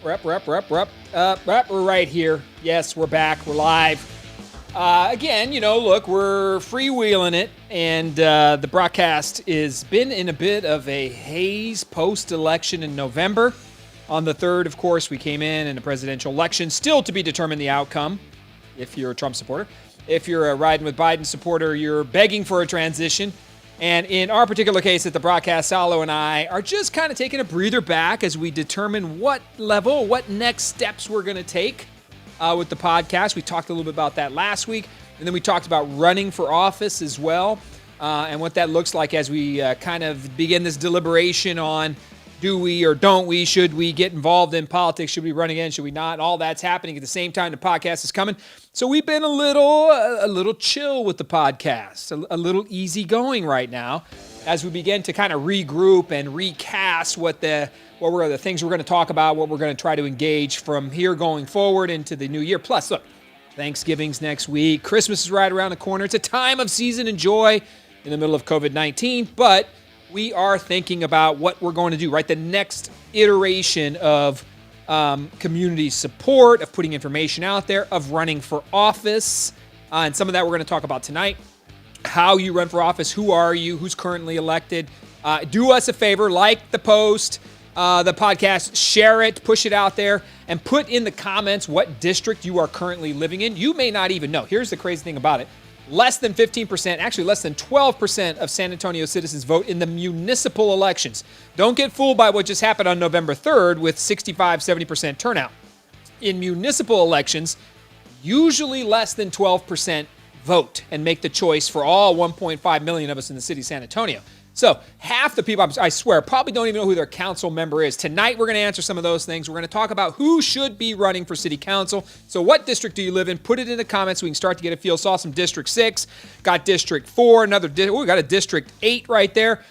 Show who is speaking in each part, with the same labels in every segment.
Speaker 1: We're right here. Yes, we're back. We're live. Again, look, we're freewheeling it, and the broadcast has been in a bit of a haze post-election in November. On the 3rd, of course, we came in a presidential election, still to be determined the outcome, if you're a Trump supporter. If you're a riding with Biden supporter, you're begging for a transition. And in our particular case at the broadcast, Salo and I are just kind of taking a breather back as we determine what next steps we're going to take with the podcast. We talked a little bit about that last week, and then we talked about running for office as well, and what that looks like as we kind of begin this deliberation on do we or don't we, should we get involved in politics, should we run again, should we not? All that's happening at the same time the podcast is coming. So we've been a little chill with the podcast, a little easygoing right now as we begin to kind of regroup and recast what were the things we're going to talk about, what we're going to try to engage from here going forward into the new year. Plus, look, Thanksgiving's next week. Christmas is right around the corner. It's a time of season and joy in the middle of COVID-19, but we are thinking about what we're going to do, right? The next iteration of community support, of putting information out there, of running for office. And some of that we're going to talk about tonight. How you run for office, who are you, who's currently elected. Do us a favor, like the post, the podcast, share it, push it out there, and put in the comments what district you are currently living in. You may not even know. Here's the crazy thing about it. Less than 15%, actually less than 12% of San Antonio citizens vote in the municipal elections. Don't get fooled by what just happened on November 3rd with 65-70% turnout. In municipal elections, usually less than 12% vote and make the choice for all 1.5 million of us in the city of San Antonio. So half the people, I swear, probably don't even know who their council member is. Tonight, we're going to answer some of those things. We're going to talk about who should be running for city council. So what district do you live in? Put it in the comments so we can start to get a feel. Saw some District 6, got District 4, we got a District 8 right there.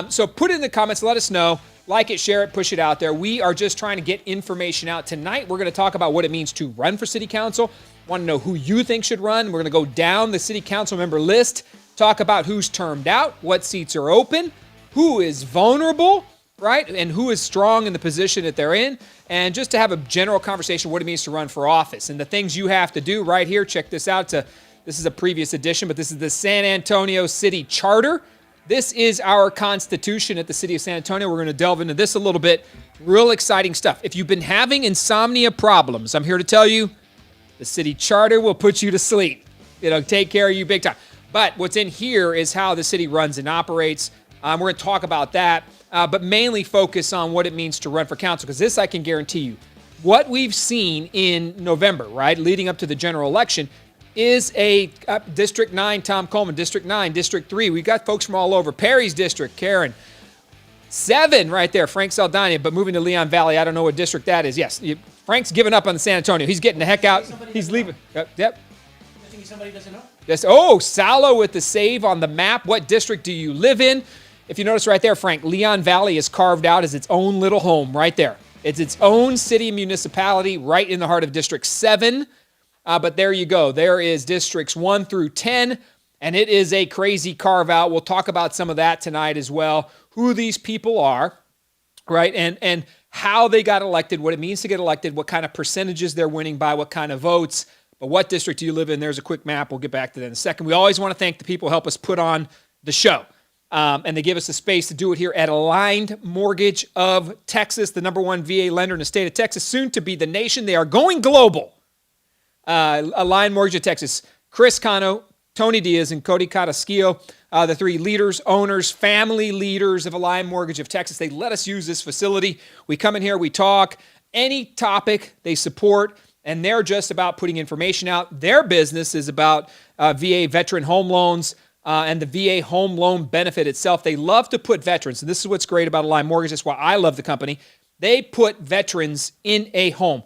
Speaker 1: So put it in the comments. Let us know. Like it, share it, push it out there. We are just trying to get information out. Tonight, we're going to talk about what it means to run for city council. Want to know who you think should run. We're going to go down the city council member list. Talk about who's termed out, what seats are open, who is vulnerable, right, and who is strong in the position that they're in, and just to have a general conversation what it means to run for office and the things you have to do right here. Check this out. This is a previous edition, but this is the San Antonio City Charter. This is our constitution at the city of San Antonio. We're going to delve into this a little bit. Real exciting stuff. If you've been having insomnia problems, I'm here to tell you the city charter will put you to sleep. It'll take care of you big time. But what's in here is how the city runs and operates. We're going to talk about that, but mainly focus on what it means to run for council, because this I can guarantee you. What we've seen in November, right, leading up to the general election, is a District 9, Tom Coleman, District 9, District 3. We've got folks from all over. Perry's district, Karen. 7 right there, Frank Saldana, but moving to Leon Valley. I don't know what district that is. Yes, Frank's giving up on San Antonio. He's getting the heck out. He's leaving. Yep.
Speaker 2: Somebody doesn't know?
Speaker 1: Yes. Oh, Salo with the save on the map. What district do you live in? If you notice right there, Frank, Leon Valley is carved out as its own little home right there. It's its own city municipality right in the heart of District 7. But there you go. There is Districts 1 through 10, and it is a crazy carve out. We'll talk about some of that tonight as well, who these people are, right, and how they got elected, what it means to get elected, what kind of percentages they're winning by, what kind of votes. But what district do you live in? There's a quick map. We'll get back to that in a second. We always want to thank the people who help us put on the show. And they give us the space to do it here at Aligned Mortgage of Texas, the #1 VA lender in the state of Texas, soon to be the nation. They are going global. Aligned Mortgage of Texas. Chris Cano, Tony Diaz, and Cody Carrasquillo, the 3 leaders, owners, family leaders of Aligned Mortgage of Texas. They let us use this facility. We come in here, we talk. Any topic they support. And they're just about putting information out. Their business is about VA veteran home loans and the VA home loan benefit itself. They love to put veterans, and this is what's great about Aligned Mortgage. That's why I love the company. They put veterans in a home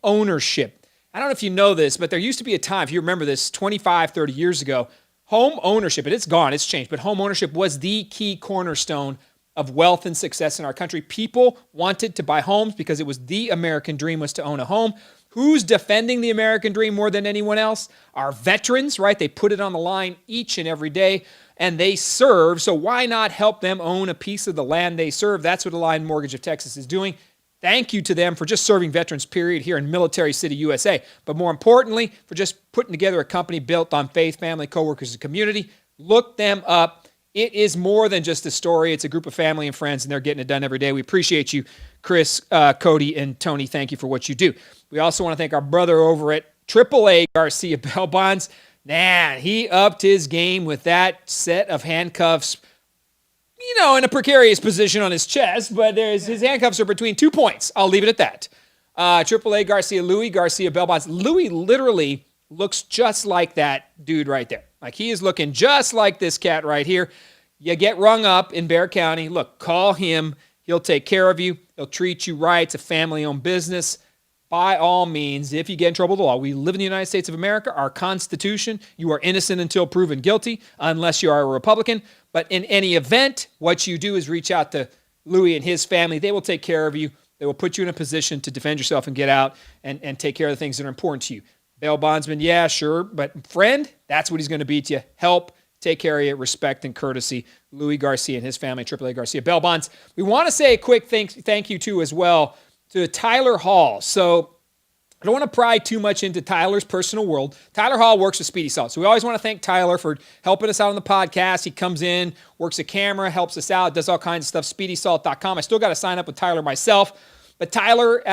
Speaker 1: ownership. I don't know if you know this, but there used to be a time, if you remember this, 25, 30 years ago, home ownership, and it's gone, it's changed, but home ownership was the key cornerstone of wealth and success in our country. People wanted to buy homes because it was the American dream, was to own a home. Who's defending the American dream more than anyone else? Our veterans, right? They put it on the line each and every day, and they serve. So why not help them own a piece of the land they serve? That's what Aligned Mortgage of Texas is doing. Thank you to them for just serving veterans, period, here in Military City, USA. But more importantly, for just putting together a company built on faith, family, coworkers, and community. Look them up. It is more than just a story. It's a group of family and friends, and they're getting it done every day. We appreciate you, Chris, Cody, and Tony. Thank you for what you do. We also want to thank our brother over at AAA, Garcia Bail Bonds. Man, he upped his game with that set of handcuffs, in a precarious position on his chest, but his handcuffs are between 2 points. I'll leave it at that. AAA Garcia Bail Bonds. Louis literally looks just like that dude right there. Like, he is looking just like this cat right here. You get rung up in Bexar County. Look, call him. He'll take care of you. He'll treat you right. It's a family-owned business. By all means, if you get in trouble with the law, we live in the United States of America, our Constitution, you are innocent until proven guilty, unless you are a Republican. But in any event, what you do is reach out to Louis and his family. They will take care of you. They will put you in a position to defend yourself and get out and take care of the things that are important to you. Bail bondsman, yeah, sure. But friend, that's what he's going to be to you. Help, take care of you, respect and courtesy. Louis Garcia and his family, AAA Garcia Bail Bonds. We want to say a quick thank you to as well to Tyler Hall. So I don't want to pry too much into Tyler's personal world. Tyler Hall works with Speedy Salt. So we always want to thank Tyler for helping us out on the podcast. He comes in, works a camera, helps us out, does all kinds of stuff, speedysalt.com. I still got to sign up with Tyler myself. But Tyler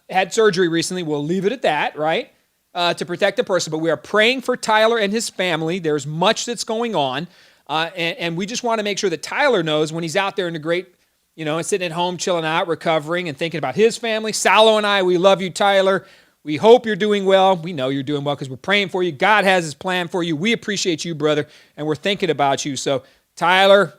Speaker 1: had surgery recently. We'll leave it at that, right? To protect the person. But we are praying for Tyler and his family. There's much that's going on. And we just want to make sure that Tyler knows when he's out there in the great, and sitting at home, chilling out, recovering, and thinking about his family. Salo and I, we love you, Tyler. We hope you're doing well. We know you're doing well because we're praying for you. God has his plan for you. We appreciate you, brother, and we're thinking about you. So, Tyler,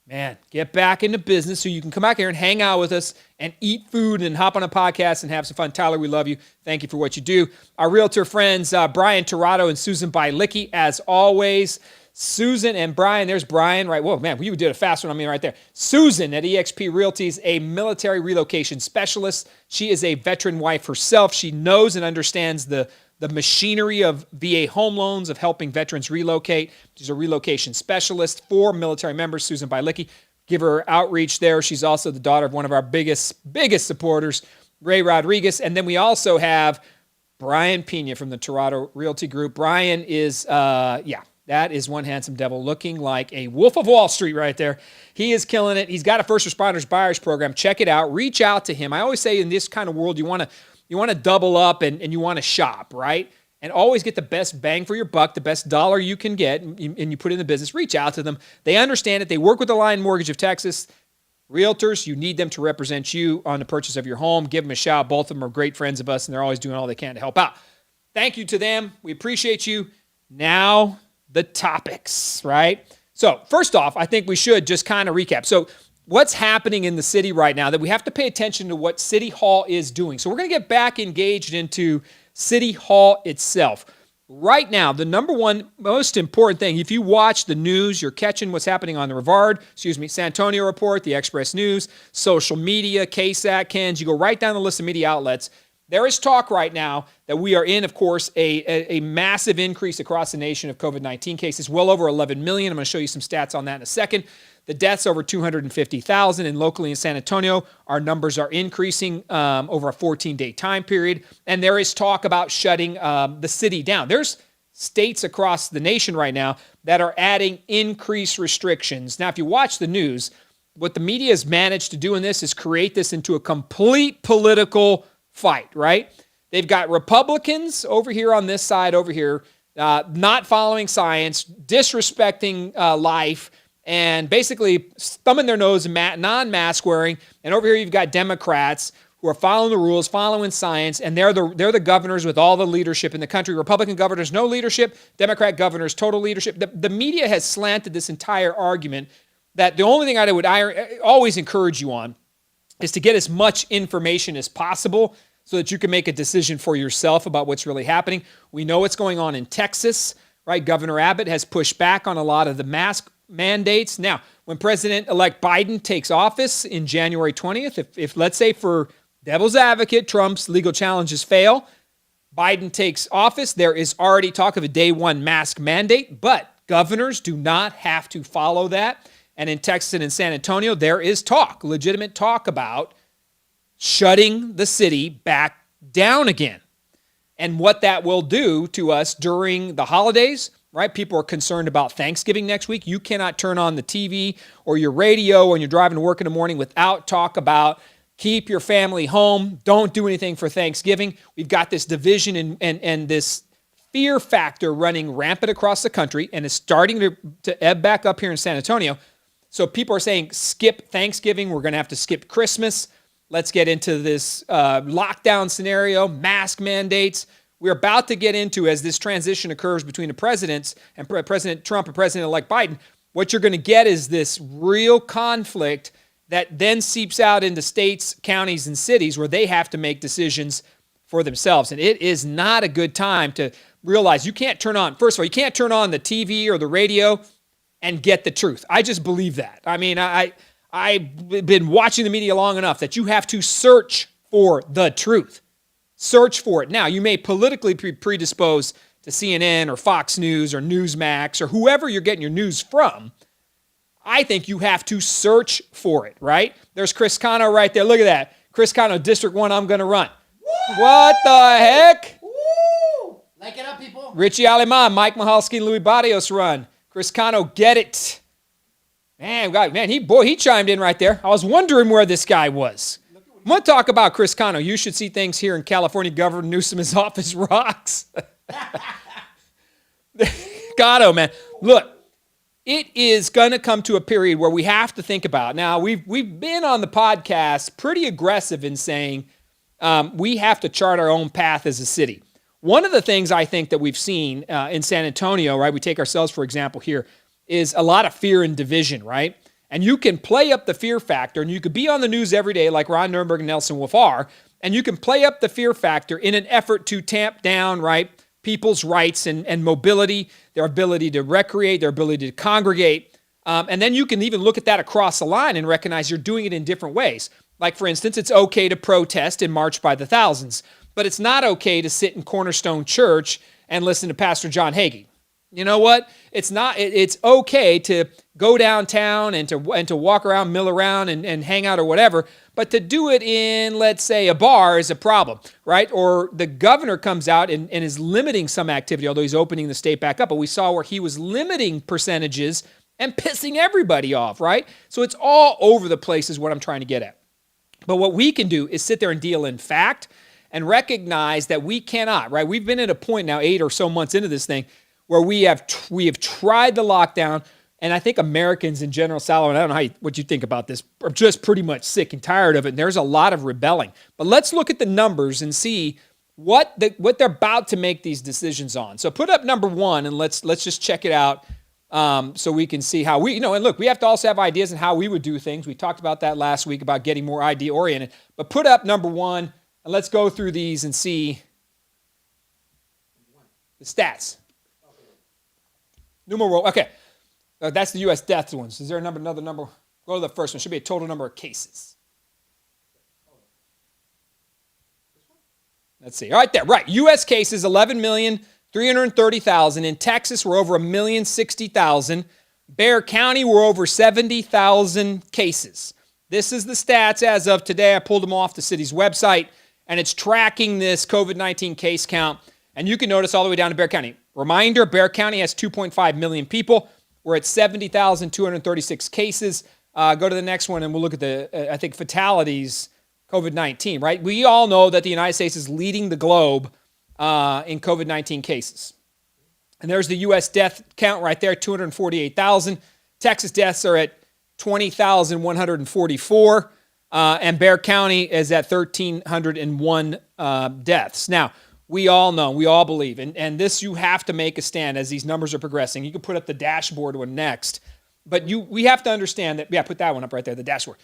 Speaker 1: man, get back into business so you can come back here and hang out with us and eat food and hop on a podcast and have some fun. Tyler, we love you. Thank you for what you do. Our realtor friends, Brian Tirado and Susan Bailicki, as always. Susan and Brian, there's Brian, right? Whoa, man, you did a fast one on me right there. Susan at eXp Realty is a military relocation specialist. She is a veteran wife herself. She knows and understands the machinery of VA home loans, of helping veterans relocate. She's a relocation specialist for military members, Susan Bailicki. Give her outreach there. She's also the daughter of one of our biggest supporters, Ray Rodriguez. And then we also have Brian Pino from the Tirado Realty Group. Brian is, that is one handsome devil looking like a wolf of Wall Street right there. He is killing it. He's got a first responders buyers program. Check it out. Reach out to him. I always say in this kind of world, you want to double up and you want to shop, right? And always get the best bang for your buck, the best dollar you can get, and you put in the business. Reach out to them. They understand it. They work with the Line Mortgage of Texas. Realtors, you need them to represent you on the purchase of your home. Give them a shout. Both of them are great friends of us, and they're always doing all they can to help out. Thank you to them. We appreciate you. Now, the topics, right? So first off, I think we should just kind of recap. So what's happening in the city right now that we have to pay attention to what City Hall is doing. So we're going to get back engaged into City Hall itself. Right now, the number one most important thing, if you watch the news, you're catching what's happening on the San Antonio Report, the Express News, social media, KSAT, KENS, you go right down the list of media outlets. There is talk right now that we are in, of course, a massive increase across the nation of COVID-19 cases, well over 11 million. I'm going to show you some stats on that in a second. The deaths over 250,000, and locally in San Antonio, our numbers are increasing over a 14-day time period. And there is talk about shutting the city down. There's states across the nation right now that are adding increased restrictions. Now, if you watch the news, what the media has managed to do in this is create this into a complete political fight, right? They've got Republicans over here on this side over here, not following science, disrespecting life, and basically thumbing their nose at non-mask wearing. And over here you've got Democrats who are following the rules, following science, and they're the governors with all the leadership in the country. Republican governors, no leadership. Democrat governors, total leadership. The media has slanted this entire argument that the only thing I would always encourage you on is to get as much information as possible so that you can make a decision for yourself about what's really happening. We know what's going on in Texas, right? Governor Abbott has pushed back on a lot of the mask mandates. Now, when President-elect Biden takes office in January 20th, if let's say for devil's advocate, Trump's legal challenges fail, Biden takes office, there is already talk of a day one mask mandate, but governors do not have to follow that. And in Texas and in San Antonio, there is talk, legitimate talk about shutting the city back down again. And what that will do to us during the holidays, right? People are concerned about Thanksgiving next week. You cannot turn on the TV or your radio when you're driving to work in the morning without talk about keep your family home. Don't do anything for Thanksgiving. We've got this division and this fear factor running rampant across the country, and it's starting to ebb back up here in San Antonio. So people are saying, skip Thanksgiving. We're going to have to skip Christmas. Let's get into this lockdown scenario, mask mandates. We're about to get into, as this transition occurs between the presidents and President Trump and President-elect Biden, what you're going to get is this real conflict that then seeps out into states, counties, and cities where they have to make decisions for themselves. And it is not a good time to realize you can't turn on, first of all, you can't turn on the TV or the radio and get the truth. I just believe that. I mean, I've been watching the media long enough that you have to search for the truth. Search for it. Now, you may politically be predisposed to CNN or Fox News or Newsmax or whoever you're getting your news from. I think you have to search for it, right? There's Chris Cano right there. Look at that. Chris Cano, District 1, I'm going to run. Woo! What the heck?
Speaker 2: Woo! Like it up, people.
Speaker 1: Richie Aleman, Mike Mahalski, and Louis Barrios run. Chris Cano, get it. Man, he chimed in right there. I was wondering where this guy was. I'm going to talk about Chris Cano. You should see things here in California. Governor Newsom's office rocks. Cano, man. Look, it is going to come to a period where we have to think about. Now, we've been on the podcast pretty aggressive in saying we have to chart our own path as a city. One of the things I think that we've seen in San Antonio, right, we take ourselves, for example, here, is a lot of fear and division, right? And you can play up the fear factor, and you could be on the news every day like Ron Nirenberg and Nelson Wolff are, and you can play up the fear factor in an effort to tamp down, right, people's rights and mobility, their ability to recreate, their ability to congregate. And then you can even look at that across the line and recognize you're doing it in different ways. Like, for instance, it's okay to protest and march by the thousands, but it's not okay to sit in Cornerstone Church and listen to Pastor John Hagee. You know what? It's not. It's okay to go downtown and to walk around, mill around, and hang out or whatever. But to do it in, let's say, a bar is a problem, right? Or the governor comes out and is limiting some activity, although he's opening the state back up. But we saw where he was limiting percentages and pissing everybody off, right? So it's all over the place is what I'm trying to get at. But what we can do is sit there and deal in fact and recognize that we cannot, right? We've been at a point now, 8 or so months into this thing, where we have tried the lockdown, and I think Americans in general, Solomon, I don't know what you think about this, are just pretty much sick and tired of it, and there's a lot of rebelling. But let's look at the numbers and see what they're about to make these decisions on. So put up number 1, and let's just check it out so we can see how we, and look, we have to also have ideas on how we would do things. We talked about that last week about getting more idea-oriented. But put up number 1, and let's go through these and see the stats. Numeral, okay. That's the U.S. death ones. Is there another number? Go to the first one. Should be a total number of cases. Let's see. All right, there. Right. U.S. cases, 11,330,000. In Texas, we're over 1,060,000. Bexar County, we're over 70,000 cases. This is the stats as of today. I pulled them off the city's website, and it's tracking this COVID-19 case count. And you can notice all the way down to Bexar County. Reminder, Bexar County has 2.5 million people. We're at 70,236 cases. Go to the next one, and we'll look at the, I think, fatalities, COVID-19, right? We all know that the United States is leading the globe in COVID-19 cases. And there's the U.S. death count right there, 248,000. Texas deaths are at 20,144. And Bexar County is at 1,301 deaths. Now, we all know, we all believe, and this you have to make a stand as these numbers are progressing. You can put up the dashboard one next, but we have to understand that, put that one up right there, the dashboard.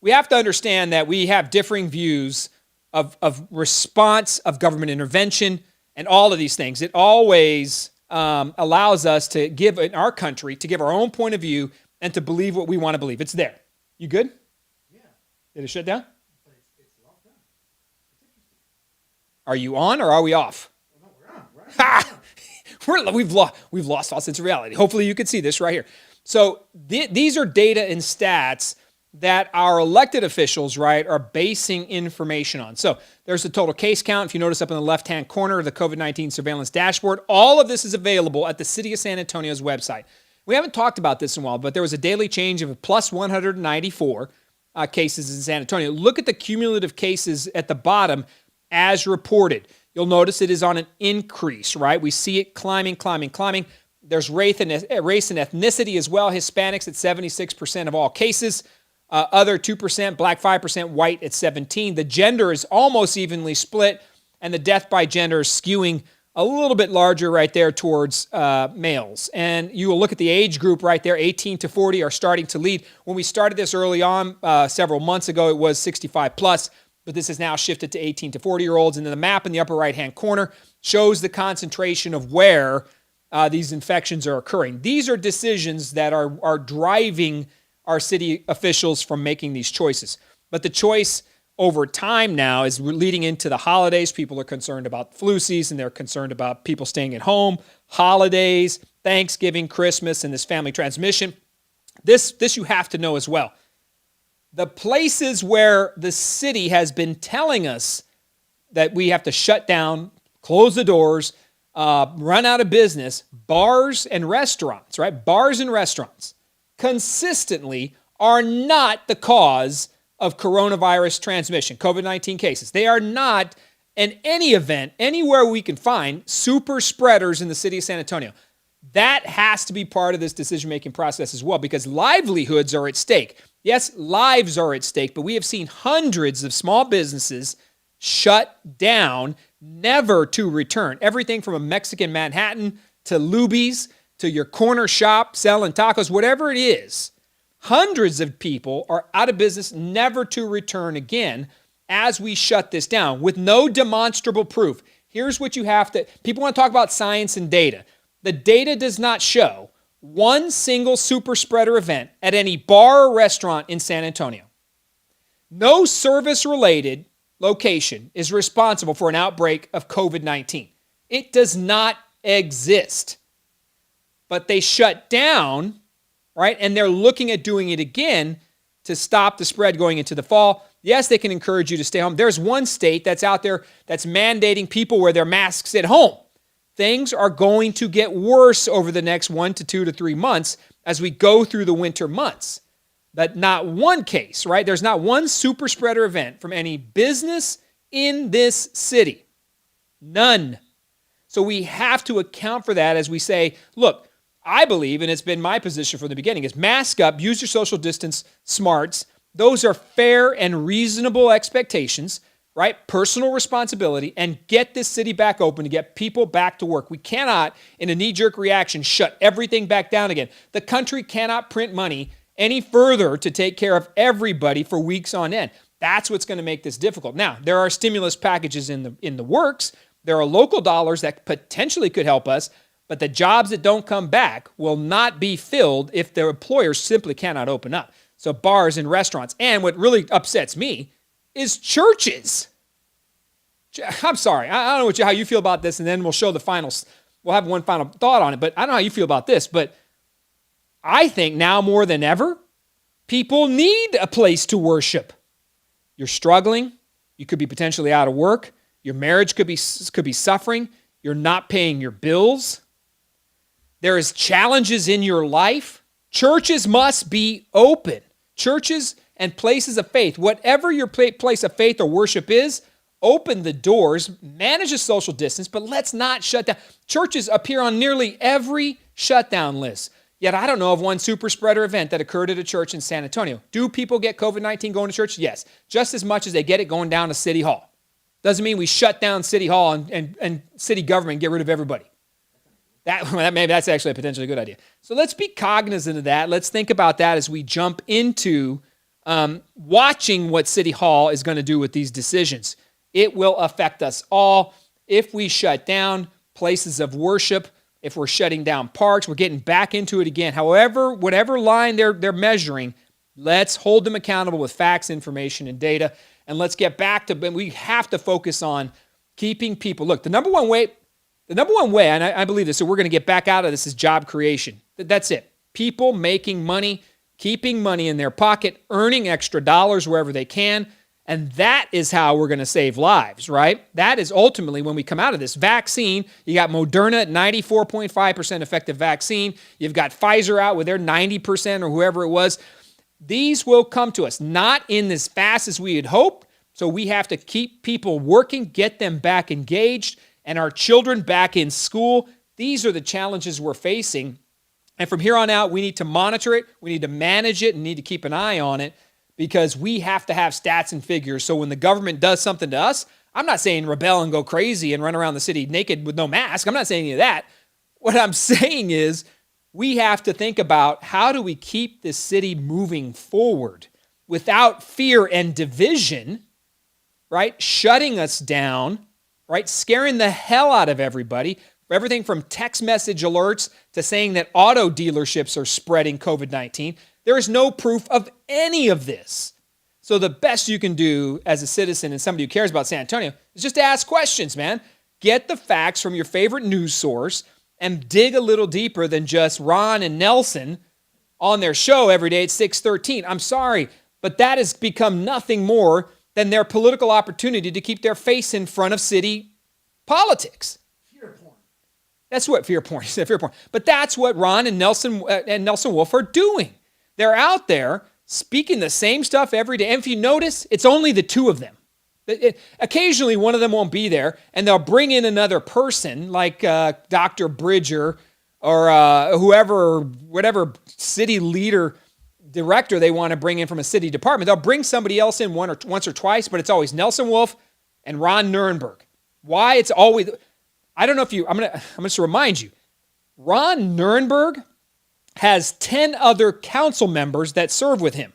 Speaker 1: We have to understand that we have differing views of response, of government intervention, and all of these things. It always allows us to give, in our country, to give our own point of view and to believe what we want to believe. It's there. You good?
Speaker 2: Yeah.
Speaker 1: Did it shut down?
Speaker 2: But it's locked down. It's interesting.
Speaker 1: Are you on or are we off?
Speaker 2: No, we're on.
Speaker 1: We've lost all sense of reality. Hopefully you can see this right here. So these are data and stats that our elected officials, right, are basing information on. So there's the total case count. If you notice up in the left-hand corner of the COVID-19 surveillance dashboard, all of this is available at the City of San Antonio's website. We haven't talked about this in a while, but there was a daily change of plus 194 cases in San Antonio. Look at the cumulative cases at the bottom as reported. You'll notice it is on an increase, right? We see it climbing. There's race and ethnicity as well. Hispanics at 76% of all cases. Other 2%, black 5%, white at 17%. The gender is almost evenly split, and the death by gender is skewing a little bit larger right there towards males. And you will look at the age group right there, 18 to 40 are starting to lead. When we started this early on, several months ago, it was 65 plus, but this has now shifted to 18 to 40-year-olds. And then the map in the upper right-hand corner shows the concentration of where these infections are occurring. These are decisions that are driving our city officials from making these choices. But the choice over time now is leading into the holidays. People are concerned about flu season. They're concerned about people staying at home, holidays, Thanksgiving, Christmas, and this family transmission. This you have to know as well. The places where the city has been telling us that we have to shut down, close the doors, run out of business, bars and restaurants, right? Bars and restaurants consistently are not the cause of coronavirus transmission, COVID-19 cases. They are not, in any event, anywhere we can find, super spreaders in the city of San Antonio. That has to be part of this decision-making process as well, because livelihoods are at stake. Yes, lives are at stake, but we have seen hundreds of small businesses shut down, never to return. Everything from a Mexican Manhattan to Luby's to your corner shop selling tacos, whatever it is. Hundreds of people are out of business, never to return again as we shut this down with no demonstrable proof. Here's what you have to, people want to talk about science and data. The data does not show one single super spreader event at any bar or restaurant in San Antonio. No service-related location is responsible for an outbreak of COVID-19. It does not exist. But they shut down, right? And they're looking at doing it again to stop the spread going into the fall. Yes, they can encourage you to stay home. There's one state that's out there that's mandating people wear their masks at home. Things are going to get worse over the next 1 to 2 to 3 months as we go through the winter months. But not one case, right? There's not one super spreader event from any business in this city. None. So we have to account for that as we say, look, I believe, and it's been my position from the beginning, is mask up, use your social distance smarts. Those are fair and reasonable expectations, right? Personal responsibility, and get this city back open to get people back to work. We cannot, in a knee-jerk reaction, shut everything back down again. The country cannot print money any further to take care of everybody for weeks on end. That's what's going to make this difficult. Now, there are stimulus packages in the works. There are local dollars that potentially could help us, but the jobs that don't come back will not be filled if their employers simply cannot open up. So bars and restaurants. And what really upsets me is churches. I'm sorry. I don't know how you feel about this, and then we'll show the finals. We'll have one final thought on it, but I don't know how you feel about this, but I think now more than ever, people need a place to worship. You're struggling. You could be potentially out of work. Your marriage could be suffering. You're not paying your bills. There is challenges in your life. Churches must be open. Churches and places of faith, whatever your place of faith or worship is, open the doors, manage a social distance, but let's not shut down. Churches appear on nearly every shutdown list. Yet I don't know of one super spreader event that occurred at a church in San Antonio. Do people get COVID-19 going to church? Yes. Just as much as they get it going down to City Hall. Doesn't mean we shut down City Hall and city government and get rid of everybody. Maybe that's actually a potentially good idea. So let's be cognizant of that. Let's think about that as we jump into watching what City Hall is going to do with these decisions. It will affect us all. If we shut down places of worship, if we're shutting down parks, we're getting back into it again. However, whatever line they're measuring, let's hold them accountable with facts, information, and data. And let's get back to, we have to focus on keeping people. Look, the number one way, and I believe this, so we're going to get back out of this, is job creation. That's it. People making money, keeping money in their pocket, earning extra dollars wherever they can. And that is how we're going to save lives, right? That is ultimately when we come out of this. Vaccine, you got Moderna at 94.5% effective vaccine. You've got Pfizer out with their 90% or whoever it was. These will come to us, not in as fast as we had hoped. So we have to keep people working, get them back engaged, and our children back in school. These are the challenges we're facing. And from here on out, we need to monitor it, we need to manage it, and need to keep an eye on it, because we have to have stats and figures. So when the government does something to us, I'm not saying rebel and go crazy and run around the city naked with no mask. I'm not saying any of that. What I'm saying is we have to think about, how do we keep this city moving forward without fear and division, right? Shutting us down, right? Scaring the hell out of everybody. Everything from text message alerts to saying that auto dealerships are spreading COVID-19. There is no proof of any of this. So the best you can do as a citizen and somebody who cares about San Antonio is just ask questions, man. Get the facts from your favorite news source and dig a little deeper than just Ron and Nelson on their show every day at 6:13. I'm sorry, but that has become nothing more than their political opportunity to keep their face in front of city politics.
Speaker 2: Fear porn.
Speaker 1: That's what fear porn is. Fear porn. But that's what Ron and Nelson Wolf are doing. They're out there speaking the same stuff every day. And if you notice, it's only the two of them. Occasionally, one of them won't be there, and they'll bring in another person like Dr. Bridger or whoever, whatever city leader, director they want to bring in from a city department. They'll bring somebody else in once or twice, but it's always Nelson Wolf and Ron Nirenberg. Why? It's always, I don't know if you, I'm going to remind you, Ron Nirenberg has 10 other council members that serve with him.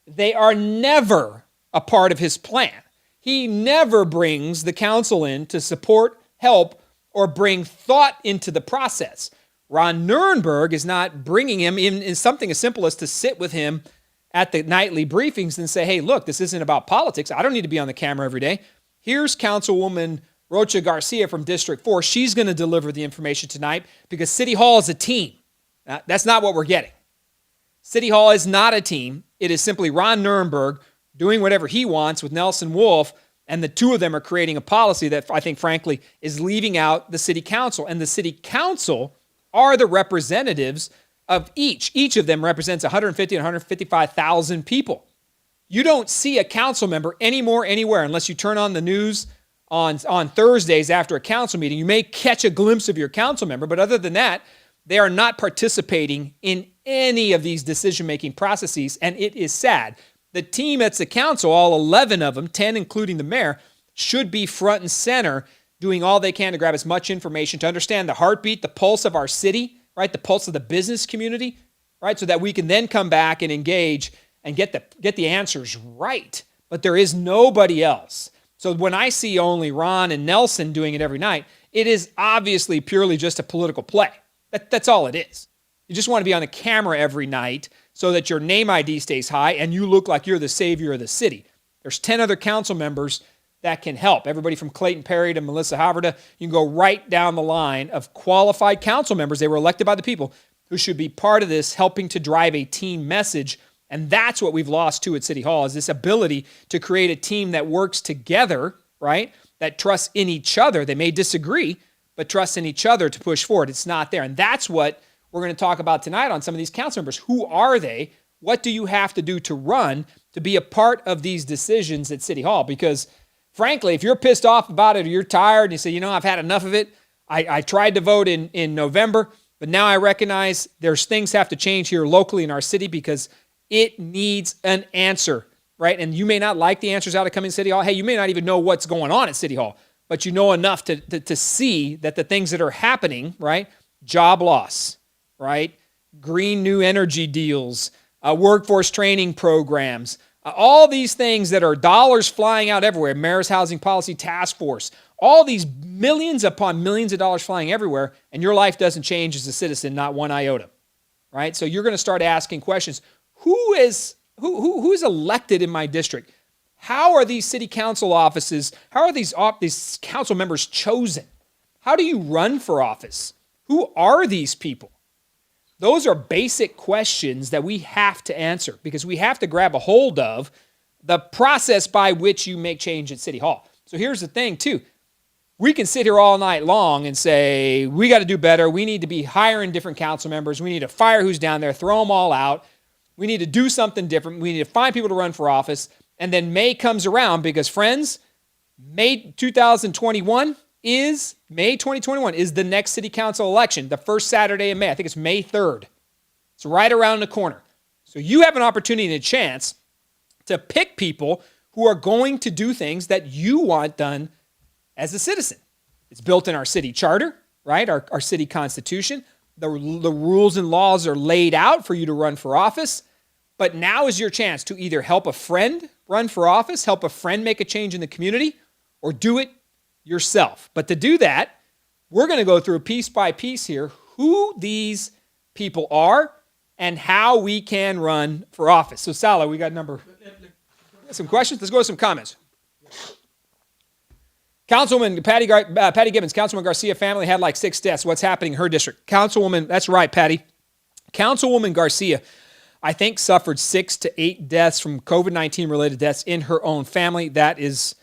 Speaker 1: They are never a part of his plan. He never brings the council in to support, help, or bring thought into the process. Ron Nirenberg is not bringing him in something as simple as to sit with him at the nightly briefings and say, hey, look, this isn't about politics. I don't need to be on the camera every day. Here's Councilwoman Rocha Garcia from District 4. She's going to deliver the information tonight because City Hall is a team. That's not what we're getting. City Hall is not a team. It is simply Ron Nirenberg doing whatever he wants with Nelson Wolf, and the two of them are creating a policy that I think, frankly, is leaving out the city council. And the city council are the representatives of each. Each of them represents 150 and 155,000 people. You don't see a council member anymore anywhere unless you turn on the news on Thursdays after a council meeting. You may catch a glimpse of your council member, but other than that, they are not participating in any of these decision-making processes, and it is sad. The team at the council, all 11 of them, 10 including the mayor, should be front and center doing all they can to grab as much information to understand the heartbeat, the pulse of our city, right? The pulse of the business community, right? So that we can then come back and engage and get the answers right. But there is nobody else. So when I see only Ron and Nelson doing it every night, it is obviously purely just a political play. That's all it is. You just want to be on the camera every night so that your name ID stays high and you look like you're the savior of the city. There's 10 other council members that can help. Everybody from Clayton Perry to Melissa Haverda, you can go right down the line of qualified council members. They were elected by the people who should be part of this, helping to drive a team message. And that's what we've lost too at City Hall, is this ability to create a team that works together, right? That trusts in each other. They may disagree, but trust in each other to push forward. It's not there. And that's what we're going to talk about tonight on some of these council members. Who are they? What do you have to do to run to be a part of these decisions at City Hall? Because frankly, if you're pissed off about it or you're tired and you say, I've had enough of it. I tried to vote in November, but now I recognize there's things have to change here locally in our city because it needs an answer, right? And you may not like the answers out of coming City Hall. Hey, you may not even know what's going on at City Hall, but you know enough to see that the things that are happening, right? Job loss, right? Green new energy deals, workforce training programs, all these things that are dollars flying out everywhere, Mayor's Housing Policy Task Force, all these millions upon millions of dollars flying everywhere, and your life doesn't change as a citizen, not one iota, right? So you're going to start asking questions. Who is elected in my district? How are these city council offices, how are these council members chosen? How do you run for office? Who are these people? Those are basic questions that we have to answer because we have to grab a hold of the process by which you make change at City Hall. So here's the thing, too. We can sit here all night long and say, we got to do better. We need to be hiring different council members. We need to fire who's down there, throw them all out. We need to do something different. We need to find people to run for office. And then May comes around because, friends, May 2021 is the next city council election, the first Saturday in May. I think it's May 3rd. It's right around the corner. So you have an opportunity and a chance to pick people who are going to do things that you want done as a citizen. It's built in our city charter, right? Our city constitution. The rules and laws are laid out for you to run for office. But now is your chance to either help a friend run for office, help a friend make a change in the community, or do it yourself. But to do that, we're going to go through piece by piece here who these people are and how we can run for office. So, Salah, we got some questions? Let's go to some comments. Councilwoman Patty Gibbons, Councilwoman Garcia family had like 6 deaths. What's happening in her district? Councilwoman, that's right, Patty. Councilwoman Garcia, I think, suffered 6 to 8 deaths from COVID-19 related deaths in her own family. There's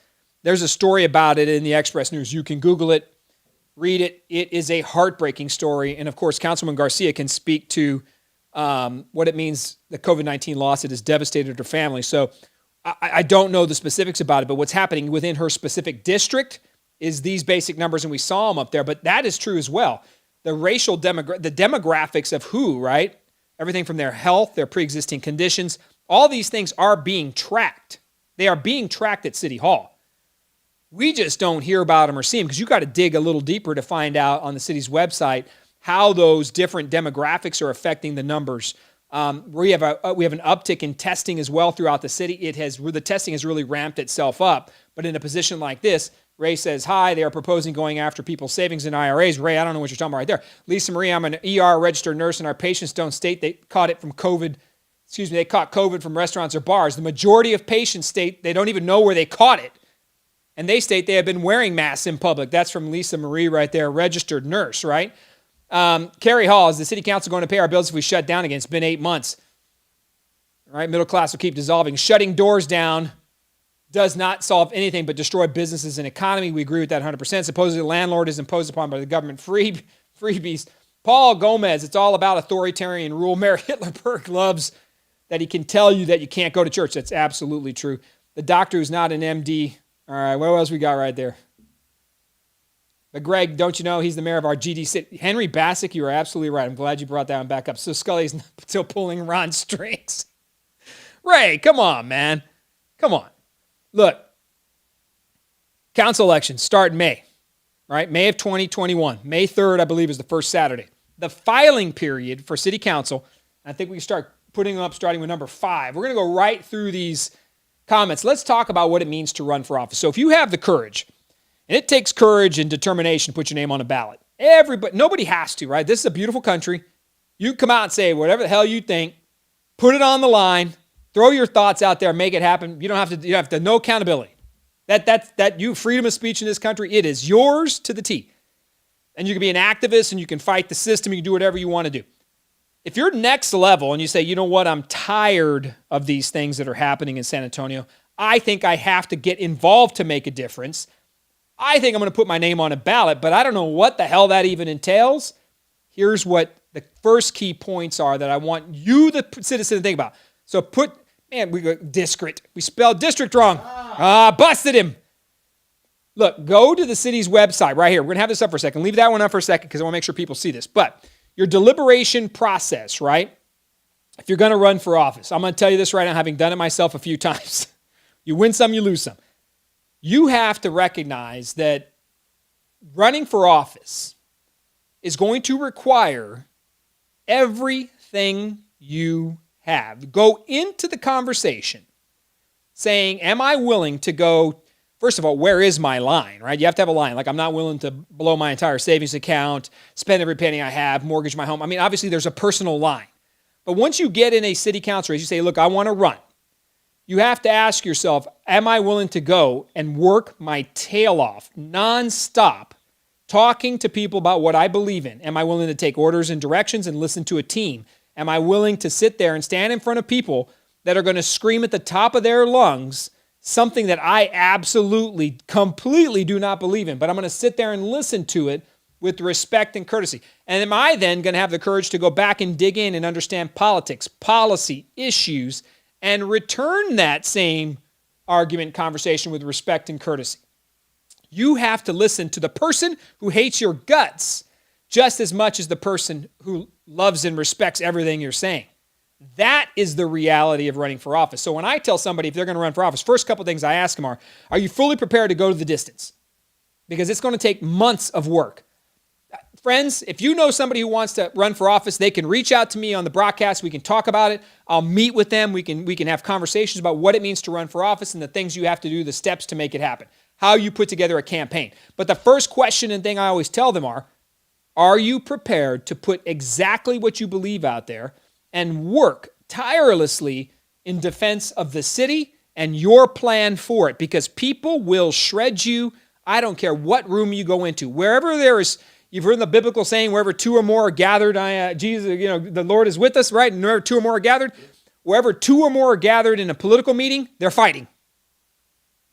Speaker 1: a story about it in the Express News. You can Google it, read it. It is a heartbreaking story. And of course, Councilwoman Garcia can speak to what it means, the COVID-19 loss. It has devastated her family. So I don't know the specifics about it, but what's happening within her specific district is these basic numbers, and we saw them up there, but that is true as well. The the demographics of who, right? Everything from their health, their pre-existing conditions, all these things are being tracked. They are being tracked at City Hall. We just don't hear about them or see them because you got to dig a little deeper to find out on the city's website how those different demographics are affecting the numbers. We have an uptick in testing as well throughout the city. The testing has really ramped itself up. But in a position like this, Ray says, hi, they are proposing going after people's savings and IRAs. Ray, I don't know what you're talking about right there. Lisa Marie, I'm an ER registered nurse, and our patients don't state they caught it from COVID. They caught COVID from restaurants or bars. The majority of patients state they don't even know where they caught it. And they state they have been wearing masks in public. That's from Lisa Marie right there, registered nurse, right? Carrie Hall, is the city council going to pay our bills if we shut down again? It's been 8 months. All right, middle class will keep dissolving. Shutting doors down does not solve anything but destroy businesses and economy. We agree with that 100%. Supposedly the landlord is imposed upon by the government. Freebies. Paul Gomez, it's all about authoritarian rule. Mayor Hitlerberg loves that he can tell you that you can't go to church. That's absolutely true. The doctor who's not an MD. All right, what else we got right there? But Greg, don't you know he's the mayor of our GD city? Henry Bassick, you are absolutely right. I'm glad you brought that one back up. So Scully's still pulling Ron strings. Ray, come on, man. Come on. Look, council elections start in May, right? May of 2021. May 3rd, I believe, is the first Saturday. The filing period for city council, I think we can start putting them up starting with number 5. We're going to go right through these comments. Let's talk about what it means to run for office. So if you have the courage, and it takes courage and determination to put your name on a ballot. Nobody has to, right? This is a beautiful country. You come out and say whatever the hell you think, put it on the line, throw your thoughts out there, make it happen. You have no accountability. You freedom of speech in this country, it is yours to the T. And you can be an activist and you can fight the system, you can do whatever you want to do. If you're next level and you say, you know what, I'm tired of these things that are happening in San Antonio, I think I have to get involved to make a difference. I think I'm going to put my name on a ballot, but I don't know what the hell that even entails. Here's what the first key points are that I want you, the citizen, to think about. So we go district. We spelled district wrong. Busted him. Look, go to the city's website right here. We're going to have this up for a second. Leave that one up for a second because I want to make sure people see this. But your deliberation process, right? If you're going to run for office, I'm going to tell you this right now, having done it myself a few times. You win some, you lose some. You have to recognize that running for office is going to require everything you have. Go into the conversation saying, am I willing to go, first of all, where is my line, right? You have to have a line. Like, I'm not willing to blow my entire savings account, spend every penny I have, mortgage my home. I mean, obviously there's a personal line. But once you get in a city council race, you say, look, I want to run. You have to ask yourself, am I willing to go and work my tail off nonstop talking to people about what I believe in. Am I willing to take orders and directions and listen to a team? Am I willing to sit there and stand in front of people that are going to scream at the top of their lungs something that I absolutely, completely do not believe in, but I'm going to sit there and listen to it with respect and courtesy? And am I then going to have the courage to go back and dig in and understand politics, policy, issues, and return that same argument, conversation with respect and courtesy? You have to listen to the person who hates your guts just as much as the person who loves and respects everything you're saying. That is the reality of running for office. So when I tell somebody if they're going to run for office, first couple things I ask them are you fully prepared to go to the distance? Because it's going to take months of work. Friends, if you know somebody who wants to run for office, they can reach out to me on the broadcast. We can talk about it. I'll meet with them. We can have conversations about what it means to run for office and the things you have to do, the steps to make it happen, how you put together a campaign. But the first question and thing I always tell them are you prepared to put exactly what you believe out there and work tirelessly in defense of the city and your plan for it? Because people will shred you. I don't care what room you go into. Wherever there is, you've heard the biblical saying, wherever two or more are gathered, Jesus, the Lord is with us, right? And wherever two or more are gathered, wherever two or more are gathered in a political meeting, they're fighting.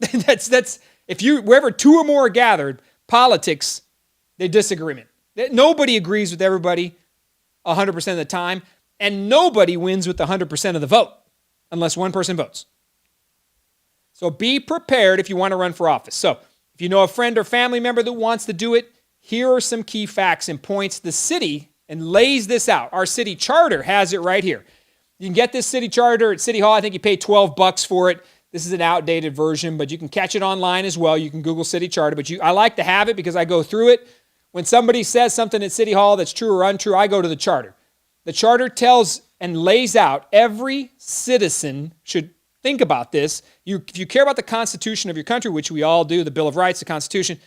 Speaker 1: Wherever two or more are gathered, politics, they're disagreement. Nobody agrees with everybody 100% of the time, and nobody wins with 100% of the vote unless one person votes. So be prepared if you want to run for office. So if you know a friend or family member that wants to do it, here are some key facts and points. The city and lays this out. Our city charter has it right here. You can get this city charter at City Hall. I think you pay $12 for it. This is an outdated version, but you can catch it online as well. You can Google city charter, but I like to have it because I go through it. When somebody says something at City Hall that's true or untrue, I go to the charter. The charter tells and lays out every citizen should think about this. If you care about the Constitution of your country, which we all do, the Bill of Rights, the Constitution,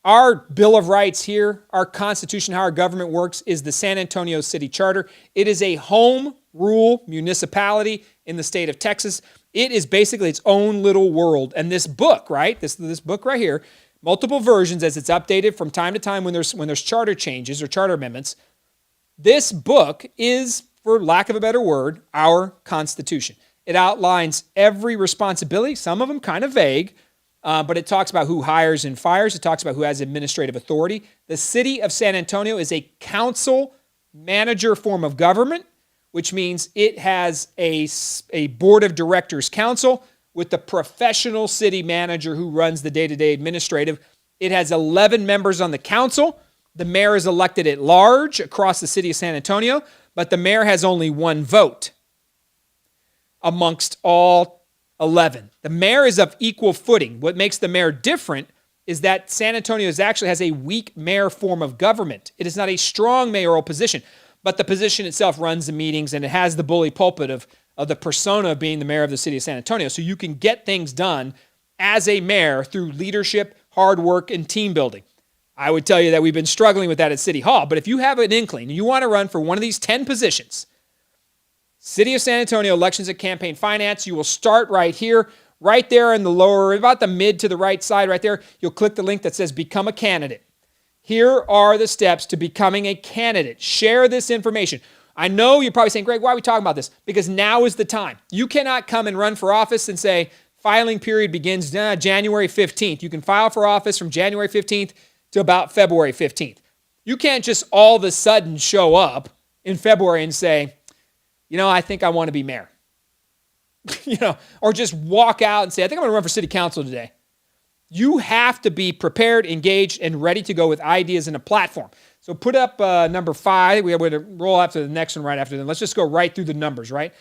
Speaker 1: our Bill of Rights here, our Constitution, how our government works, is the San Antonio City Charter. It is a home rule municipality in the state of Texas. It is basically its own little world. And this book, right, this book right here, multiple versions as it's updated from time to time when there's charter changes or charter amendments. This book is, for lack of a better word, our Constitution. It outlines every responsibility, some of them kind of vague, but it talks about who hires and fires. It talks about who has administrative authority. The city of San Antonio is a council manager form of government, which means it has a board of directors council with the professional city manager who runs the day-to-day administrative. It has 11 members on the council. The mayor is elected at large across the city of San Antonio, but the mayor has only one vote amongst all 11. The mayor is of equal footing. What makes the mayor different is that San Antonio actually has a weak mayor form of government. It is not a strong mayoral position, but the position itself runs the meetings and it has the bully pulpit of the persona of being the mayor of the city of San Antonio. So you can get things done as a mayor through leadership, hard work, and team building. I would tell you that we've been struggling with that at City Hall, but if you have an inkling and you want to run for one of these 10 positions, City of San Antonio elections and campaign finance, you will start right here, right there in the lower, about the mid to the right side right there. You'll click the link that says Become a Candidate. Here are the steps to becoming a candidate. Share this information. I know you're probably saying, Greg, why are we talking about this? Because now is the time. You cannot come and run for office and say, filing period begins January 15th. You can file for office from January 15th to about February 15th. You can't just all of a sudden show up in February and say, I think I want to be mayor. Or just walk out and say, I think I'm going to run for city council today. You have to be prepared, engaged, and ready to go with ideas and a platform. So put up number 5. We're going to roll after the next one right after then. Let's just go right through the numbers, right?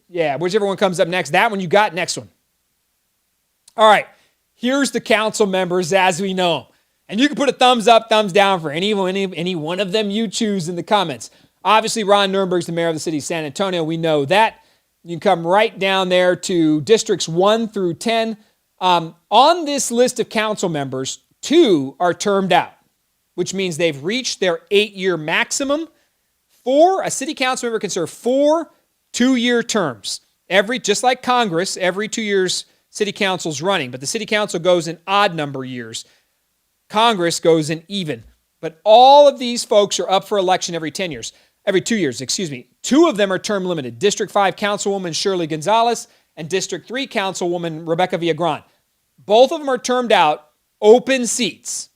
Speaker 1: Yeah, whichever one comes up next. That one you got, next one. All right, here's the council members as we know them. And you can put a thumbs up, thumbs down for any one of them you choose in the comments. Obviously, Ron Nirenberg's the mayor of the city of San Antonio. We know that. You can come right down there to districts 1 through 10. On this list of council members, 2 are termed out, which means they've reached their 8-year maximum. A city council member can serve 4 2-year terms. Just like Congress, every 2 years, city council's running, but the city council goes in odd number years. Congress goes in even. But all of these folks are up for election every 2 years. 2 of them are term limited. District 5 Councilwoman Shirley Gonzalez and District 3 Councilwoman Rebecca Villagran. Both of them are termed out open seats.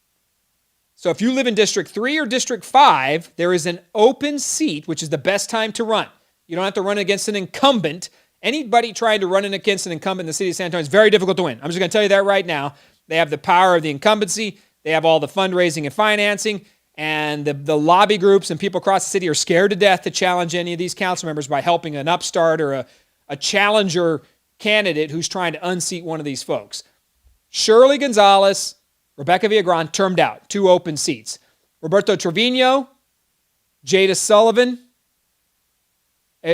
Speaker 1: So if you live in District 3 or District 5, there is an open seat, which is the best time to run. You don't have to run against an incumbent. Anybody trying to run against an incumbent in the city of San Antonio is very difficult to win. I'm just going to tell you that right now. They have the power of the incumbency. They have all the fundraising and financing. And the lobby groups and people across the city are scared to death to challenge any of these council members by helping an upstart or a challenger candidate who's trying to unseat one of these folks. Shirley Gonzalez, Rebecca Villagran termed out, 2 open seats. Roberto Trevino, Jada Sullivan,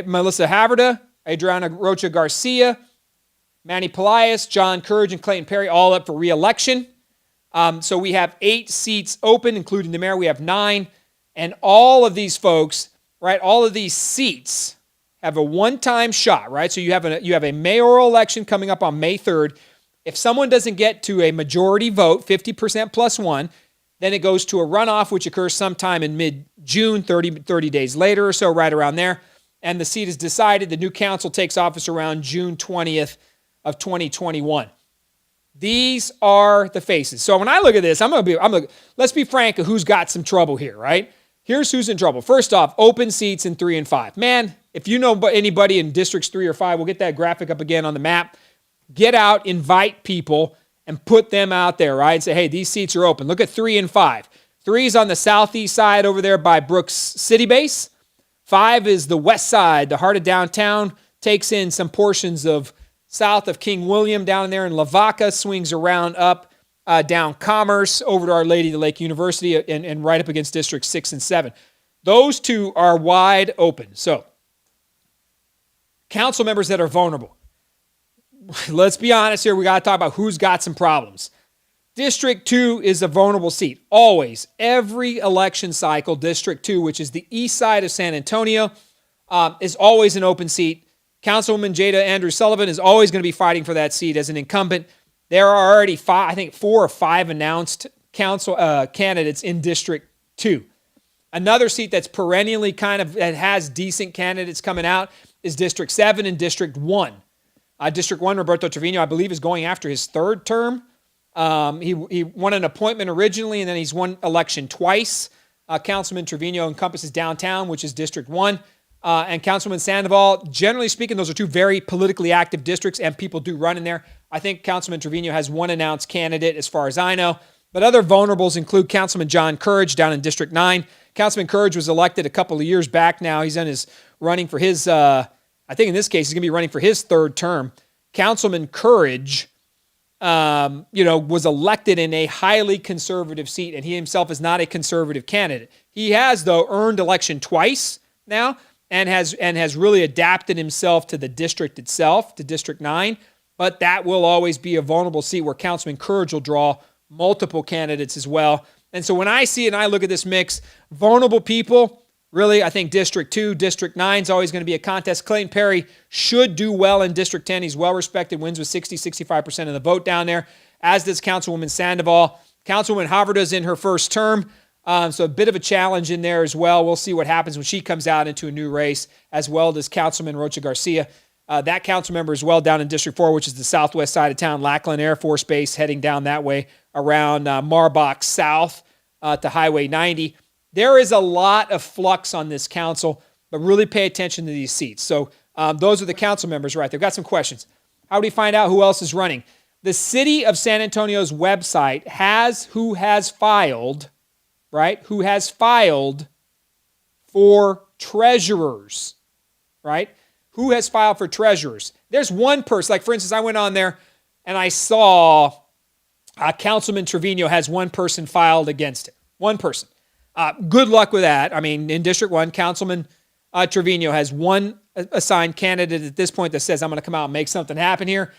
Speaker 1: Melissa Haverda, Adriana Rocha Garcia, Manny Pelaez, John Courage, and Clayton Perry all up for re-election. So we have 8 seats open, including the mayor. We have 9. And all of these folks, right, all of these seats have a one-time shot, right? So you have a mayoral election coming up on May 3rd. If someone doesn't get to a majority vote, 50% plus 1, then it goes to a runoff, which occurs sometime in mid-June, 30 days later or so, right around there. And the seat is decided. The new council takes office around June 20th of 2021. These are the faces. So when I look at this, let's be frank of who's got some trouble here, right? Here's who's in trouble. First off, open seats in 3 and 5. Man, if you know anybody in districts 3 or 5, we'll get that graphic up again on the map. Get out, invite people, and put them out there, right? And say, hey, these seats are open. Look at 3 and 5. 3 is on the southeast side over there by Brooks City Base. 5 is the west side, the heart of downtown, takes in some portions of south of King William down there in Lavaca, swings around up down Commerce over to Our Lady of the Lake University and right up against District 6 and 7. Those 2 are wide open. So, council members that are vulnerable. Let's be honest here. We got to talk about who's got some problems. District 2 is a vulnerable seat. Always. Every election cycle, District 2, which is the east side of San Antonio, is always an open seat. Councilwoman Jada Andrews Sullivan is always going to be fighting for that seat as an incumbent. There are already 4 or 5 announced council candidates in District 2. Another seat that's perennially that has decent candidates coming out is District 7 and District 1. District 1, Roberto Trevino, I believe, is going after his 3rd term. He won an appointment originally, and then he's won election twice. Councilman Trevino encompasses downtown, which is District 1. And Councilman Sandoval, generally speaking, those are 2 very politically active districts, and people do run in there. I think Councilman Trevino has 1 announced candidate, as far as I know. But other vulnerables include Councilman John Courage down in District 9. Councilman Courage was elected a couple of years back now. He's running for his, I think in this case, he's going to be running for his 3rd term. Councilman Courage, was elected in a highly conservative seat, and he himself is not a conservative candidate. He has, though, earned election twice now and has really adapted himself to the district itself, to District 9. But that will always be a vulnerable seat where Councilman Courage will draw multiple candidates as well. And so when I see it and I look at this mix, vulnerable people, really, I think District 2, District 9 is always going to be a contest. Clayton Perry should do well in District 10. He's well-respected, wins with 65% of the vote down there, as does Councilwoman Sandoval. Councilwoman Haverda is in her 1st term, so a bit of a challenge in there as well. We'll see what happens when she comes out into a new race, as well as Councilman Rocha Garcia. That council member as well down in District 4, which is the southwest side of town, Lackland Air Force Base, heading down that way around Marbach South to Highway 90. There is a lot of flux on this council, but really pay attention to these seats. So those are the council members right there. Got some questions. How do we find out who else is running? The City of San Antonio's website has who has filed, right? Who has filed for treasurers, right? Who has filed for treasurers? There's one person, like for instance, I went on there and I saw Councilman Trevino has one person filed against him. One person. Good luck with that. I mean, in District 1, Councilman Trevino has one assigned candidate at this point that says, I'm going to come out and make something happen here.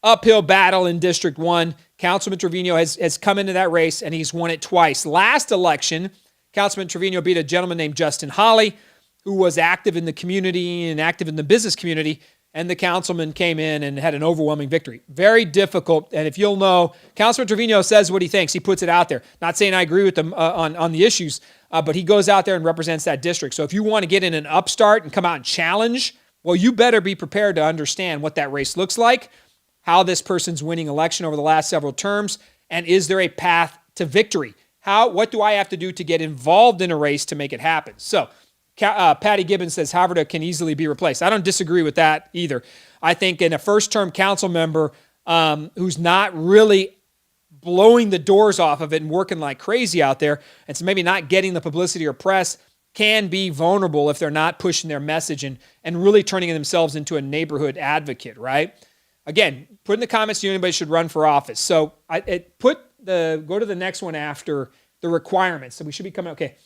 Speaker 1: Uphill battle in District 1. Councilman Trevino has come into that race, and he's won it twice. Last election, Councilman Trevino beat a gentleman named Justin Hawley, who was active in the community and active in the business community. and the councilman came in and had an overwhelming victory. Very difficult. And if you'll know, Councilman Trevino says what he thinks. He puts it out there. Not saying I agree with him on the issues, but he goes out there and represents that district. So if you want to get in an upstart and come out and challenge, well, you better be prepared to understand what that race looks like, how this person's winning election over the last several terms, and is there a path to victory? What do I have to do to get involved in a race to make it happen? So Patty Gibbons says Haverda can easily be replaced. I don't disagree with that either. I think in a first-term council member who's not really blowing the doors off of it and working like crazy out there, and so maybe not getting the publicity or press, can be vulnerable if they're not pushing their message and really turning themselves into a neighborhood advocate, right? Again, put in the comments anybody should run for office. So go to the next one after the requirements. So we should be coming, okay.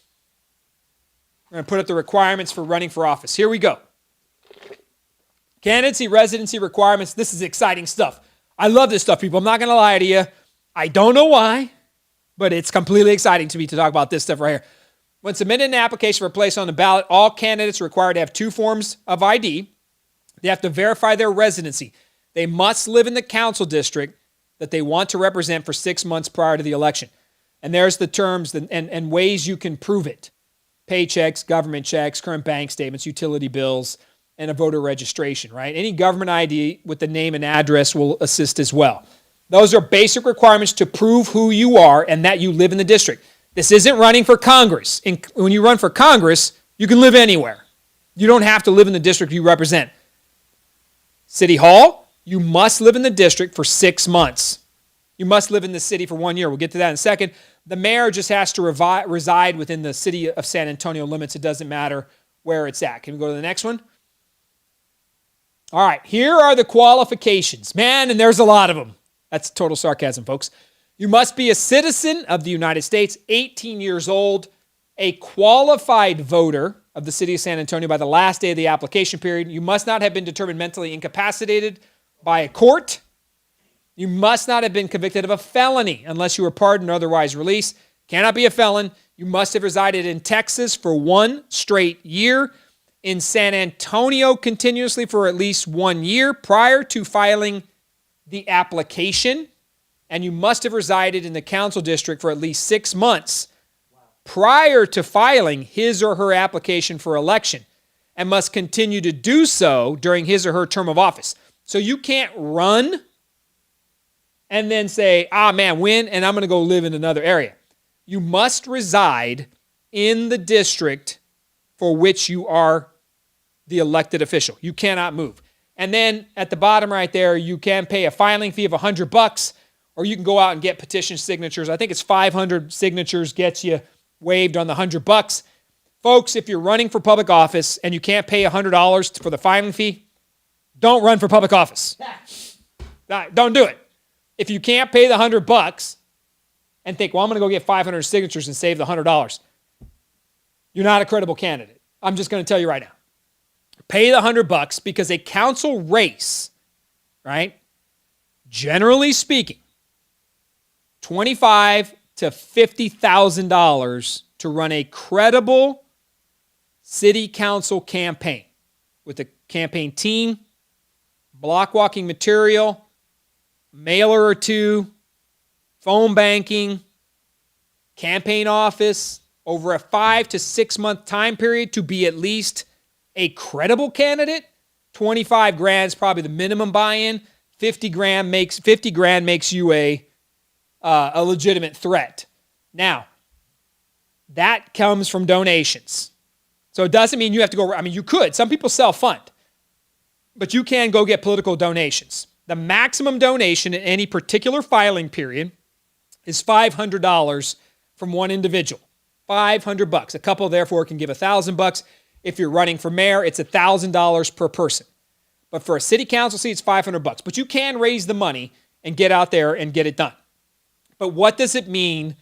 Speaker 1: We're going to put up the requirements for running for office. Here we go. Candidacy, residency requirements. This is exciting stuff. I love this stuff, people. I'm not going to lie to you. I don't know why, but it's completely exciting to me to talk about this stuff right here. When submitting an application for a place on the ballot, all candidates are required to have 2 forms of ID. They have to verify their residency. They must live in the council district that they want to represent for 6 months prior to the election. And there's the terms and ways you can prove it. Paychecks, government checks, current bank statements, utility bills, and a voter registration, right? Any government ID with the name and address will assist as well. Those are basic requirements to prove who you are and that you live in the district. This isn't running for Congress. When you run for Congress, you can live anywhere. You don't have to live in the district you represent. City Hall, you must live in the district for 6 months. You must live in the city for 1 year. We'll get to that in a second. The mayor just has to reside within the city of San Antonio limits. It doesn't matter where it's at. Can we go to the next one? All right, here are the qualifications. Man, and there's a lot of them. That's total sarcasm, folks. You must be a citizen of the United States, 18 years old, a qualified voter of the city of San Antonio by the last day of the application period. You must not have been determined mentally incapacitated by a court. You must not have been convicted of a felony unless you were pardoned or otherwise released. Cannot be a felon. You must have resided in Texas for 1 straight year, in San Antonio continuously for at least 1 year prior to filing the application, and you must have resided in the council district for at least 6 months prior to filing his or her application for election, and must continue to do so during his or her term of office. So you can't run and then say, win, and I'm going to go live in another area. You must reside in the district for which you are the elected official. You cannot move. And then at the bottom right there, you can pay a filing fee of $100, or you can go out and get petition signatures. I think it's 500 signatures gets you waived on the $100. Folks, if you're running for public office and you can't pay $100 for the filing fee, don't run for public office. Don't do it. If you can't pay the $100 and think, well, I'm going to go get 500 signatures and save the $100, you're not a credible candidate. I'm just going to tell you right now. Pay the $100 because a council race, right, generally speaking, $25,000 to $50,000 to run a credible city council campaign with a campaign team, block walking material, mailer or 2, phone banking, campaign office, over a 5 to 6 month time period to be at least a credible candidate. 25 grand is probably the minimum buy-in. 50 grand makes you a legitimate threat. Now, that comes from donations. So it doesn't mean you have to go, you could. Some people self-fund. But you can go get political donations. The maximum donation in any particular filing period is $500 from one individual. $500. A couple, therefore, can give $1,000. If you're running for mayor, it's $1,000 per person. But for a city council seat, it's $500. But you can raise the money and get out there and get it done. But what does it mean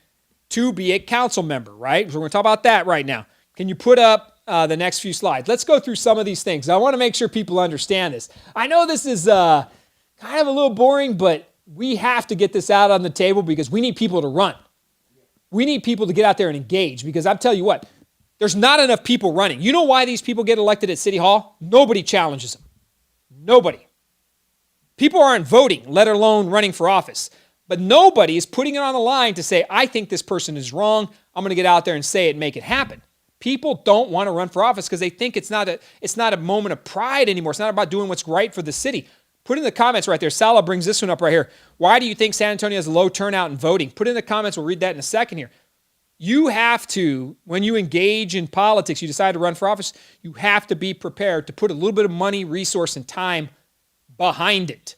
Speaker 1: to be a council member, right? So we're going to talk about that right now. Can you put up the next few slides? Let's go through some of these things. I want to make sure people understand this. I know this is kind of a little boring, but we have to get this out on the table because we need people to run. We need people to get out there and engage because I'm telling you what, there's not enough people running. You know why these people get elected at City Hall? Nobody challenges them. Nobody. People aren't voting, let alone running for office. But nobody is putting it on the line to say, I think this person is wrong. I'm going to get out there and say it and make it happen. People don't want to run for office because they think it's not a moment of pride anymore. It's not about doing what's right for the city. Put in the comments right there. Salah brings this one up right here. Why do you think San Antonio has a low turnout in voting? Put in the comments. We'll read that in a second here. You have to, when you engage in politics, you decide to run for office, you have to be prepared to put a little bit of money, resource, and time behind it.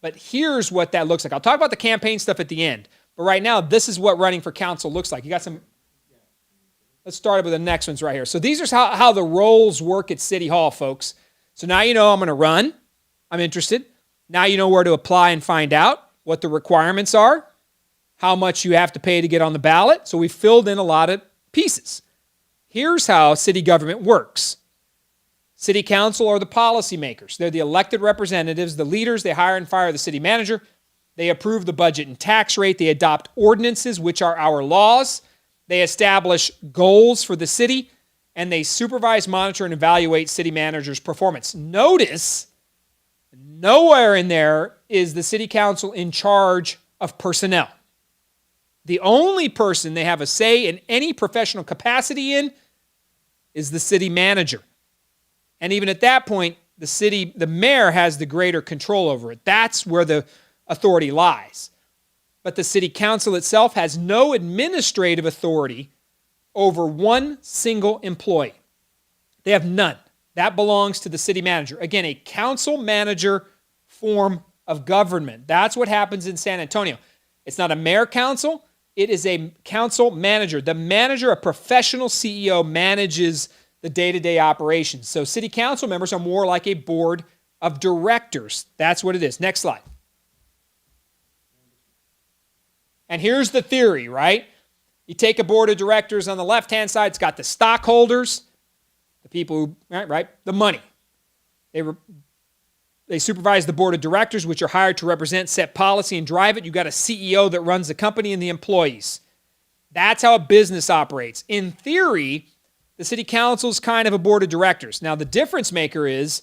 Speaker 1: But here's what that looks like. I'll talk about the campaign stuff at the end. But right now, this is what running for council looks like. You got some... Let's start with the next ones right here. So these are how the roles work at City Hall, folks. So now you know I'm going to run. I'm interested. Now you know where to apply and find out what the requirements are, how much you have to pay to get on the ballot. So we filled in a lot of pieces. Here's how city government works. City council are the policymakers. They're the elected representatives, the leaders. They hire and fire the city manager. They approve the budget and tax rate. They adopt ordinances, which are our laws. They establish goals for the city, and they supervise, monitor, and evaluate city managers' performance. Notice, nowhere in there is the city council in charge of personnel. The only person they have a say in any professional capacity in is the city manager. And even at that point, the mayor has the greater control over it. That's where the authority lies. But the city council itself has no administrative authority over one single employee. They have none. That belongs to the city manager. Again, a council manager form of government. That's what happens in San Antonio. It's not a mayor council. It is a council manager. The manager, a professional CEO, manages the day-to-day operations. So city council members are more like a board of directors. That's what it is. Next slide. And here's the theory, right? You take a board of directors on the left-hand side, it's got the stockholders, the people who, right, the money. They supervise the board of directors, which are hired to represent, set policy, and drive it. You've got a CEO that runs the company and the employees. That's how a business operates. In theory, the city council is kind of a board of directors. Now, the difference maker is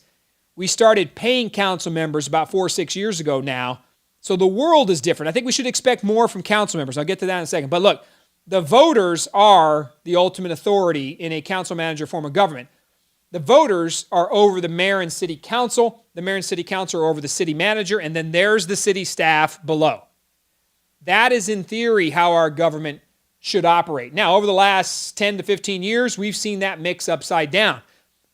Speaker 1: we started paying council members about 4 or 6 years ago now. So the world is different. I think we should expect more from council members. I'll get to that in a second. But look, the voters are the ultimate authority in a council manager form of government. The voters are over the mayor and city council. The mayor and city council are over the city manager. And then there's the city staff below. That is, in theory, how our government should operate. Now, over the last 10 to 15 years, we've seen that mix upside down.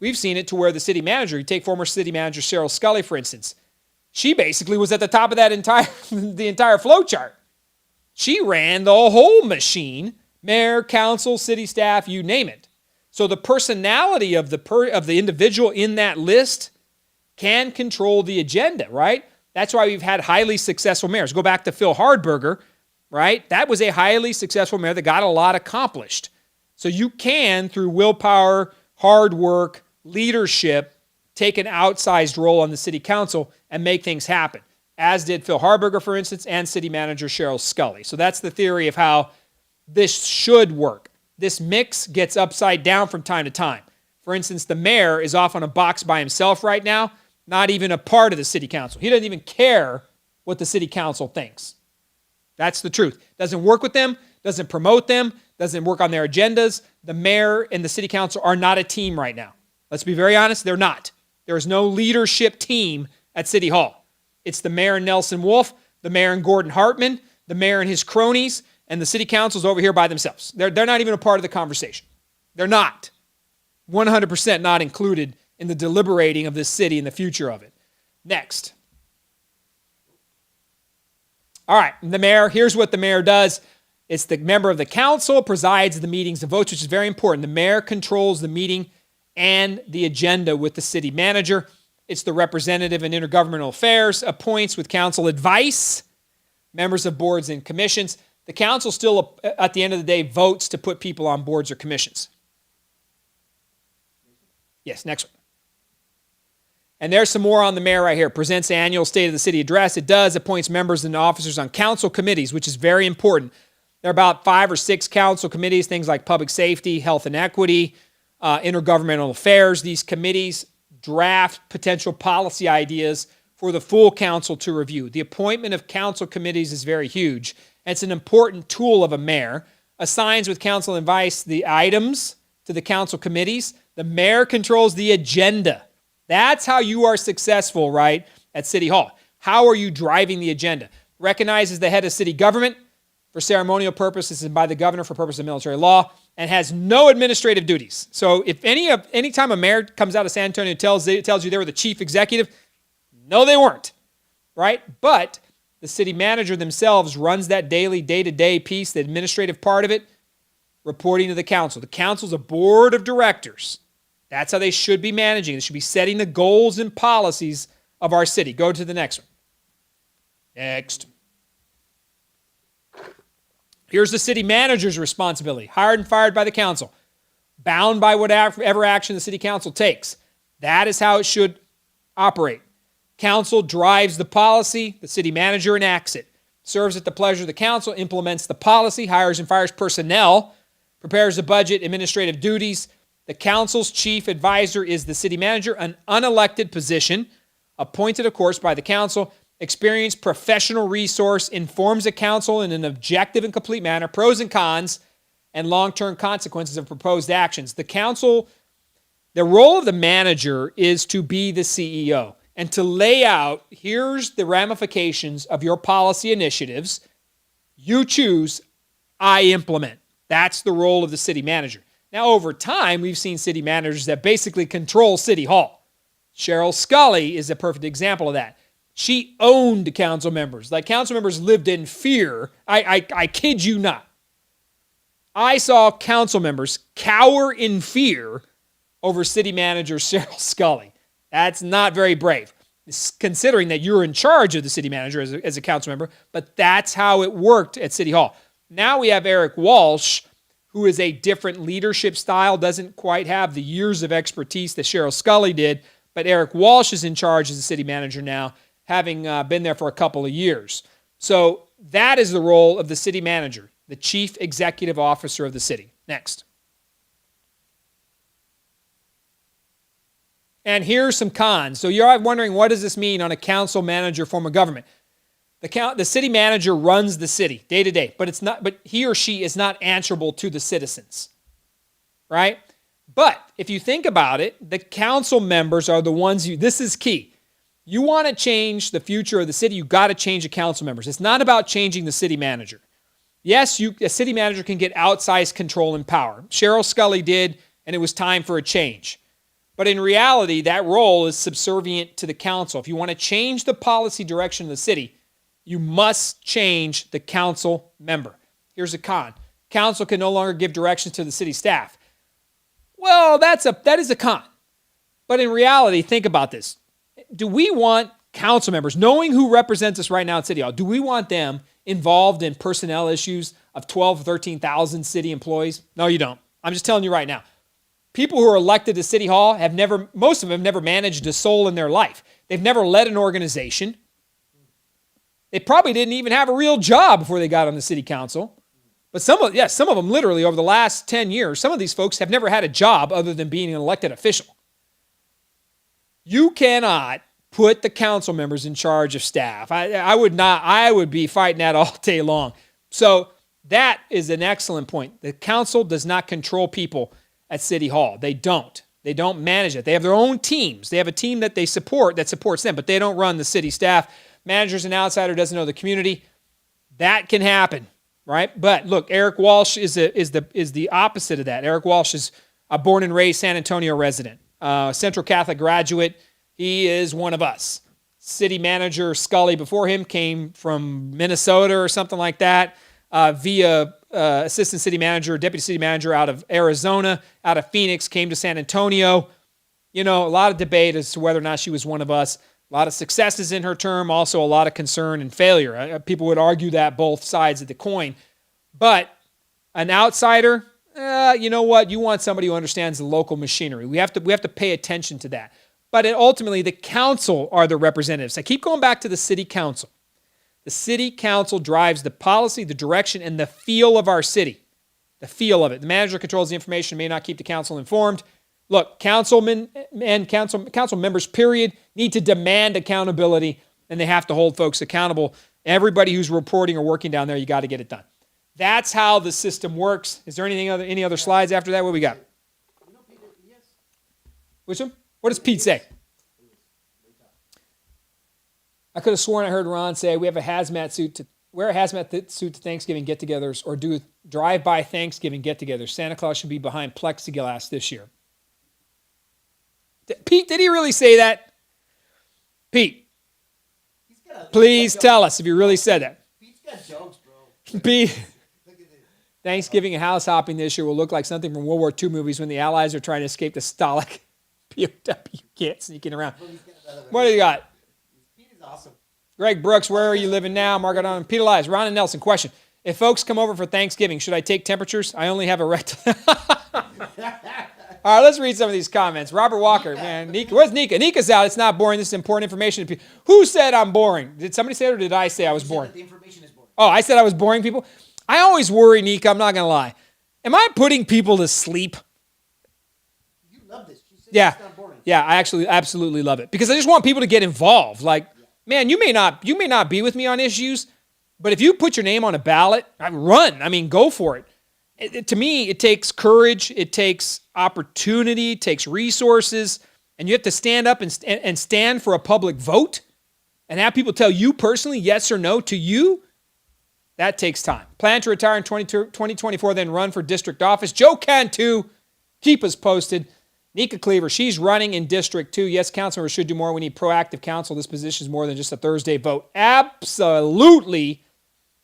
Speaker 1: We've seen it to where the city manager, you take former city manager Cheryl Scully, for instance, she basically was at the top of that the entire flow chart. She ran the whole machine, mayor, council, city staff, you name it. So the personality of the individual in that list can control the agenda, right? That's why we've had highly successful mayors. Go back to Phil Hardberger, right? That was a highly successful mayor that got a lot accomplished. So you can, through willpower, hard work, leadership, take an outsized role on the city council and make things happen, as did Phil Hardberger, for instance, and city manager Cheryl Scully. So that's the theory of how this should work. This mix gets upside down from time to time. For instance, the mayor is off on a box by himself right now, not even a part of the city council. He doesn't even care what the city council thinks. That's the truth. Doesn't work with them, doesn't promote them, doesn't work on their agendas. The mayor and the city council are not a team right now. Let's be very honest, they're not. There is no leadership team at City Hall. It's the mayor and Nelson Wolf, the mayor and Gordon Hartman, the mayor and his cronies, and the city council's over here by themselves. They're not even a part of the conversation. They're not. 100% not included in the deliberating of this city and the future of it. Next. All right, the mayor, here's what the mayor does. It's the member of the council, presides at the meetings and votes, which is very important. The mayor controls the meeting and the agenda with the city manager. It's the representative in intergovernmental affairs, appoints with council advice, members of boards and commissions. The council still, at the end of the day, votes to put people on boards or commissions. Yes, next one. And there's some more on the mayor right here. Presents the annual State of the City address. It does. Appoints members and officers on council committees, which is very important. There are about 5 or 6 council committees, things like public safety, health and equity, intergovernmental affairs. These committees draft potential policy ideas for the full council to review. The appointment of council committees is very huge. It's an important tool of a mayor. Assigns with council advice the items to the council committees. The mayor controls the agenda. That's how you are successful, right, at City Hall. How are you driving the agenda? Recognizes the head of city government for ceremonial purposes and by the governor for purposes of military law, and has no administrative duties. So if any time a mayor comes out of San Antonio and tells you they were the chief executive, no, they weren't, right? But the city manager themselves runs that daily, day-to-day piece, the administrative part of it, reporting to the council. The council's a board of directors. That's how they should be managing. They should be setting the goals and policies of our city. Go to the next one. Next. Here's the city manager's responsibility. Hired and fired by the council. Bound by whatever action the city council takes. That is how it should operate. Council drives the policy. The city manager enacts it. Serves at the pleasure of the council. Implements the policy. Hires and fires personnel. Prepares the budget, administrative duties. The council's chief advisor is the city manager, an unelected position, appointed, of course, by the council. Experienced professional resource, informs the council in an objective and complete manner, pros and cons, and long-term consequences of proposed actions. The council, the role of the manager is to be the CEO and to lay out, here's the ramifications of your policy initiatives. You choose, I implement. That's the role of the city manager. Now, over time, we've seen city managers that basically control City Hall. Cheryl Scully is a perfect example of that. She owned council members. Like, council members lived in fear. I kid you not. I saw council members cower in fear over city manager Cheryl Scully. That's not very brave, considering that you're in charge of the city manager as a council member, but that's how it worked at City Hall. Now we have Eric Walsh, who is a different leadership style, doesn't quite have the years of expertise that Cheryl Scully did, but Eric Walsh is in charge as the city manager now, having been there for a couple of years. So that is the role of the city manager, the chief executive officer of the city. Next. And here's some cons. So you're wondering, what does this mean on a council manager form of government? The city manager runs the city day to day, but he or she is not answerable to the citizens, right? But if you think about it, the council members are the ones this is key. You want to change the future of the city, you've got to change the council members. It's not about changing the city manager. Yes, a city manager can get outsized control and power. Cheryl Scully did, and it was time for a change. But in reality, that role is subservient to the council. If you want to change the policy direction of the city, you must change the council member. Here's a con. Council can no longer give directions to the city staff. Well, that is a con. But in reality, think about this. Do we want council members, knowing who represents us right now at City Hall, do we want them involved in personnel issues of 12 or 13,000 city employees? No, you don't. I'm just telling you right now. People who are elected to City Hall most of them have never managed a soul in their life. They've never led an organization. They probably didn't even have a real job before they got on the city council. But some of them literally over the last 10 years, some of these folks have never had a job other than being an elected official. You cannot put the council members in charge of staff. I would be fighting that all day long. So that is an excellent point. The council does not control people at City Hall. They don't. They don't manage it. They have their own teams. They have a team that they support that supports them, but they don't run the city staff. Manager's an outsider, doesn't know the community. That can happen, right? But look, Eric Walsh is the opposite of that. Eric Walsh is a born and raised San Antonio resident, Central Catholic graduate. He is one of us. City manager Scully before him came from Minnesota or something like that, via assistant city manager, deputy city manager out of Arizona, out of Phoenix, came to San Antonio. You know, a lot of debate as to whether or not she was one of us. A lot of successes in her term, also a lot of concern and failure. People would argue that both sides of the coin. But an outsider, you know what? You want somebody who understands the local machinery. We have to pay attention to that. But ultimately, the council are the representatives. I keep going back to the city council. The city council drives the policy, the direction, and the feel of our city. The feel of it. The manager controls the information, may not keep the council informed. Look, councilmen and council members, period, need to demand accountability, and they have to hold folks accountable. Everybody who's reporting or working down there, you got to get it done. That's how the system works. Is there any other slides after that? What we got? Which one? What does Pete say? I could have sworn I heard Ron say we have a hazmat suit to wear a hazmat suit to Thanksgiving get-togethers or do drive-by Thanksgiving get-togethers. Santa Claus should be behind plexiglass this year. Pete, did he really say that? Pete, please tell us if you really said that.
Speaker 2: Pete's got jokes, bro.
Speaker 1: Pete, Thanksgiving and house hopping this year will look like something from World War II movies when the Allies are trying to escape the Stalag POW camp sneaking around. What do you got?
Speaker 2: Pete is awesome.
Speaker 1: Greg Brooks, where are you living now? Margaret on Pete Elias. Ron and Nelson, question. If folks come over for Thanksgiving, should I take temperatures? I only have a rectal. All right, let's read some of these comments. Robert Walker, man. Nika, where's Nika? Nika's out. It's not boring. This is important information. Who said I'm boring? Did somebody say it or did I say I was boring?
Speaker 2: The information is boring.
Speaker 1: Oh, I said I was boring people? I always worry, Nika. I'm not going to lie. Am I putting people to sleep?
Speaker 2: You love this. You said
Speaker 1: Yeah.
Speaker 2: it's not boring.
Speaker 1: Yeah, I actually absolutely love it because I just want people to get involved. Like, man, you may not be with me on issues, but if you put your name on a ballot, run. I mean, go for it. To me, it takes courage, it takes opportunity, it takes resources, and you have to stand up and stand for a public vote and have people tell you personally yes or no to you. That takes time. Plan to retire in 2024, then run for district office. Joe can too. Keep us posted. Nika Cleaver, she's running in District 2. Yes, council members should do more. We need proactive council. This position is more than just a Thursday vote. Absolutely.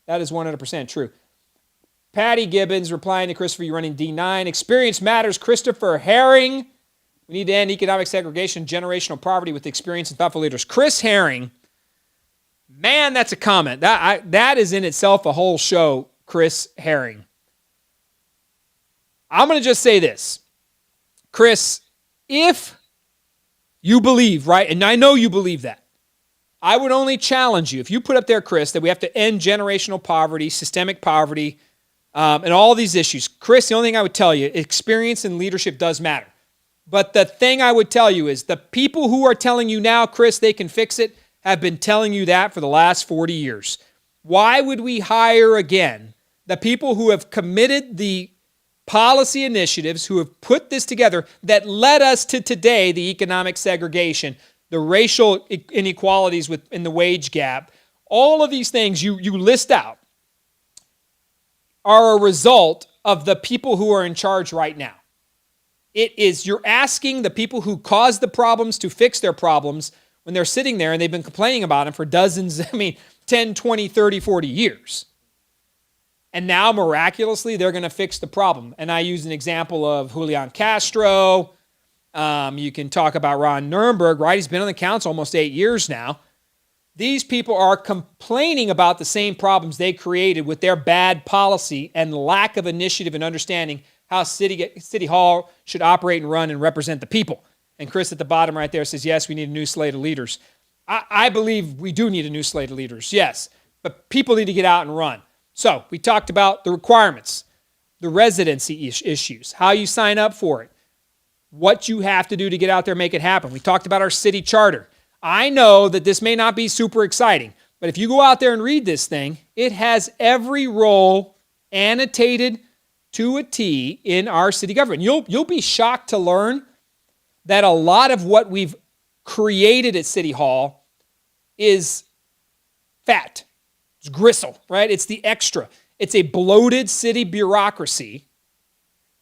Speaker 1: That is 100% true. Patty Gibbons replying to Christopher, you're running D9. Experience matters. Christopher Herring. We need to end economic segregation, generational poverty with experience and thoughtful leaders. Chris Herring. Man, that's a comment. That is in itself a whole show, Chris Herring. I'm going to just say this. Chris, if you believe, right, and I know you believe that, I would only challenge you, if you put up there, Chris, that we have to end generational poverty, systemic poverty, and all these issues. Chris, the only thing I would tell you, experience and leadership does matter. But the thing I would tell you is the people who are telling you now, Chris, they can fix it, have been telling you that for the last 40 years. Why would we hire again the people who have committed the policy initiatives, who have put this together that led us to today, the economic segregation, the racial inequalities in the wage gap, all of these things you list out are a result of the people who are in charge right now. You're asking the people who caused the problems to fix their problems when they're sitting there and they've been complaining about them for 10, 20, 30, 40 years. And now, miraculously, they're going to fix the problem. And I use an example of Julian Castro. You can talk about Ron Nirenberg, right? He's been on the council almost 8 years now. These people are complaining about the same problems they created with their bad policy and lack of initiative and understanding how City Hall should operate and run and represent the people. And Chris at the bottom right there says, yes, we need a new slate of leaders. I believe we do need a new slate of leaders, yes. But people need to get out and run. So we talked about the requirements, the residency issues, how you sign up for it, what you have to do to get out there and make it happen. We talked about our city charter. I know that this may not be super exciting, but if you go out there and read this thing, it has every role annotated to a T in our city government. You'll be shocked to learn that a lot of what we've created at City Hall is fat. It's gristle, right? It's the extra. It's a bloated city bureaucracy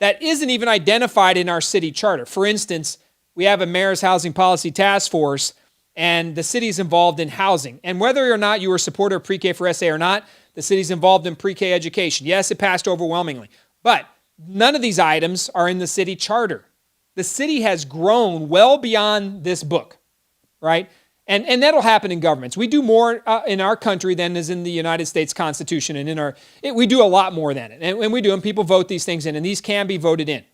Speaker 1: that isn't even identified in our city charter. For instance, we have a mayor's housing policy task force, and the city's involved in housing. And whether or not you are a supporter of pre-K for SA or not, the city's involved in pre-K education. Yes, it passed overwhelmingly, but none of these items are in the city charter. The city has grown well beyond this book, right? And that'll happen in governments. We do more in our country than is in the United States Constitution, and we do a lot more than it. And we do, and people vote these things in, and these can be voted in,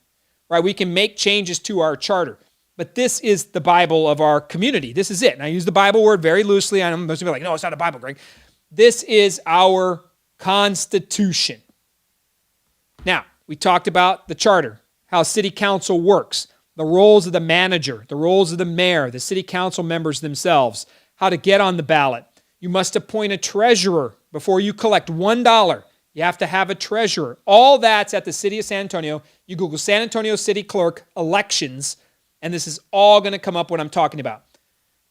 Speaker 1: right? We can make changes to our charter. But this is the Bible of our community. This is it. And I use the Bible word very loosely. I know most people are like, no, it's not a Bible, Greg. This is our Constitution. Now, we talked about the charter, how city council works. the roles of the manager, the roles of the mayor, the city council members themselves, how to get on the ballot. You must appoint a treasurer before you collect $1. You have to have a treasurer. All that's at the city of San Antonio. You Google San Antonio City Clerk elections, and this is all going to come up what I'm talking about.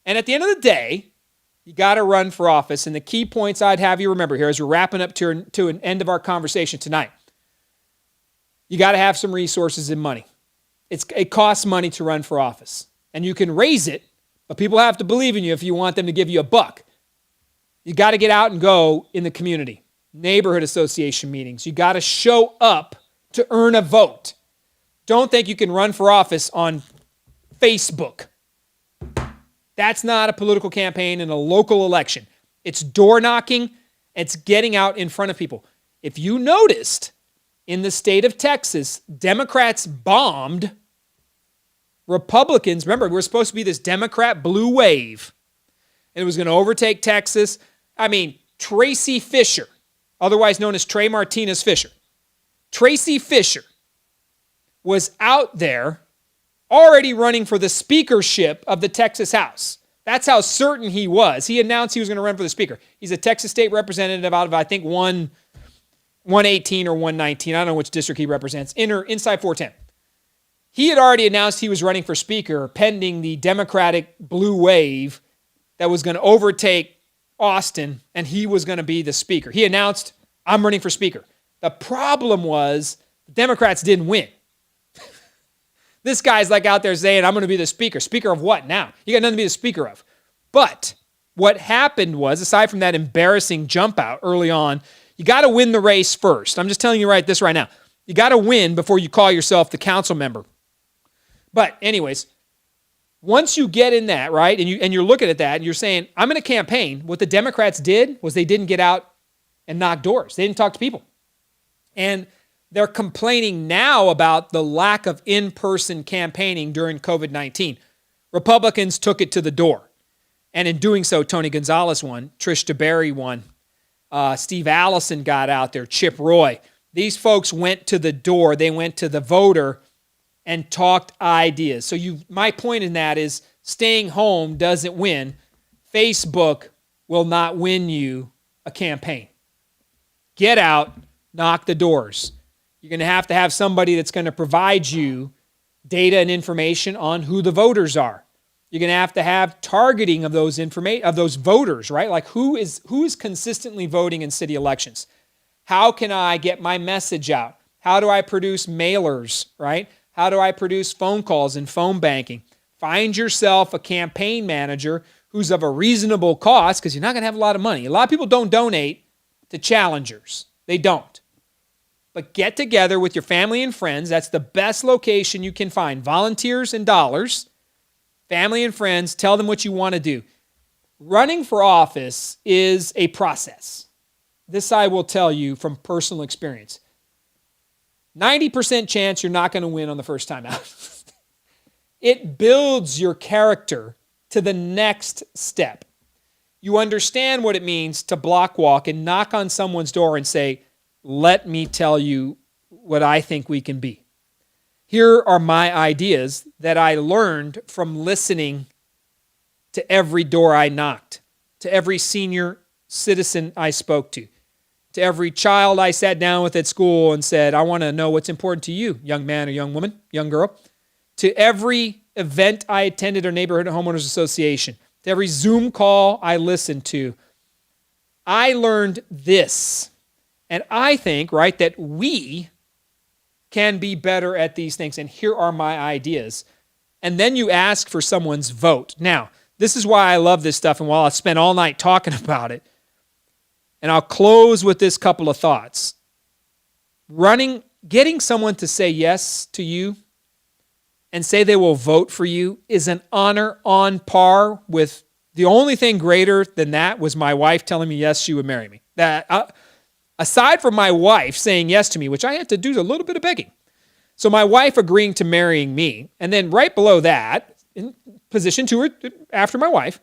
Speaker 1: And at the end of the day, you got to run for office. And the key points I'd have you remember here as we're wrapping up to an end of our conversation tonight. You got to have some resources and money. It costs money to run for office. And you can raise it, but people have to believe in you if you want them to give you a buck. You got to get out and go in the community. Neighborhood association meetings. You got to show up to earn a vote. Don't think you can run for office on Facebook. That's not a political campaign in a local election. It's door knocking. It's getting out in front of people. If you noticed, in the state of Texas, Democrats bombed Republicans. Remember, we're supposed to be this Democrat blue wave, and it was going to overtake Texas. I mean, Tracy Fisher, otherwise known as Trey Martinez Fisher. Tracy Fisher was out there already running for the speakership of the Texas House. That's how certain he was. He announced he was going to run for the speaker. He's a Texas state representative out of, I think, 118 or 119. I don't know which district he represents. Inside 410. He had already announced he was running for speaker pending the Democratic blue wave that was going to overtake Austin, and he was going to be the speaker. He announced, I'm running for speaker. The problem was the Democrats didn't win. This guy's like out there saying, I'm going to be the speaker. Speaker of what now? You got nothing to be the speaker of. But what happened was, aside from that embarrassing jump out early on, you got to win the race first. I'm just telling you this right now. You got to win before you call yourself the council member. But anyways, once you get in that, right, and you're looking at that, and you're saying, I'm going to campaign, what the Democrats did was they didn't get out and knock doors. They didn't talk to people. And they're complaining now about the lack of in-person campaigning during COVID-19. Republicans took it to the door. And in doing so, Tony Gonzalez won, Trish DeBerry won, Steve Allison got out there, Chip Roy. These folks went to the door. They went to the voter and talked ideas. So my point in that is staying home doesn't win. Facebook will not win you a campaign. Get out, knock the doors. You're going to have somebody that's going to provide you data and information on who the voters are. You're going to have targeting of those voters, right? Like who is consistently voting in city elections? How can I get my message out? How do I produce mailers, right? How do I produce phone calls and phone banking? Find yourself a campaign manager who's of a reasonable cost, because you're not going to have a lot of money. A lot of people don't donate to challengers. They don't. But get together with your family and friends. That's the best location you can find. Volunteers and dollars. Family and friends, tell them what you want to do. Running for office is a process. This I will tell you from personal experience. 90% chance you're not going to win on the first time out. It builds your character to the next step. You understand what it means to block walk and knock on someone's door and say, let me tell you what I think we can be. Here are my ideas that I learned from listening to every door I knocked, to every senior citizen I spoke to every child I sat down with at school and said, I want to know what's important to you, young man or young woman, young girl, to every event I attended or neighborhood homeowners association, to every Zoom call I listened to. I learned this. And I think, right, that we can be better at these things. And here are my ideas. And then you ask for someone's vote. Now, this is why I love this stuff, and while I spent all night talking about it, and I'll close with this couple of thoughts. Getting someone to say yes to you and say they will vote for you is an honor on par with the only thing greater than that was my wife telling me yes, she would marry me. Aside from my wife saying yes to me, which I had to do a little bit of begging. So my wife agreeing to marrying me, and then right below that, in position two or after my wife,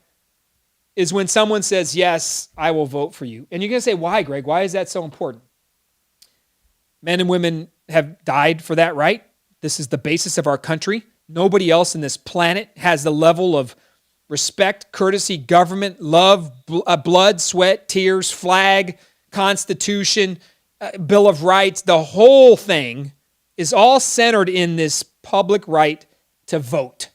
Speaker 1: is when someone says, yes, I will vote for you. And you're going to say, why, Greg? Why is that so important? Men and women have died for that right. This is the basis of our country. Nobody else in this planet has the level of respect, courtesy, government, love, blood, sweat, tears, flag, Constitution, Bill of Rights. The whole thing is all centered in this public right to vote.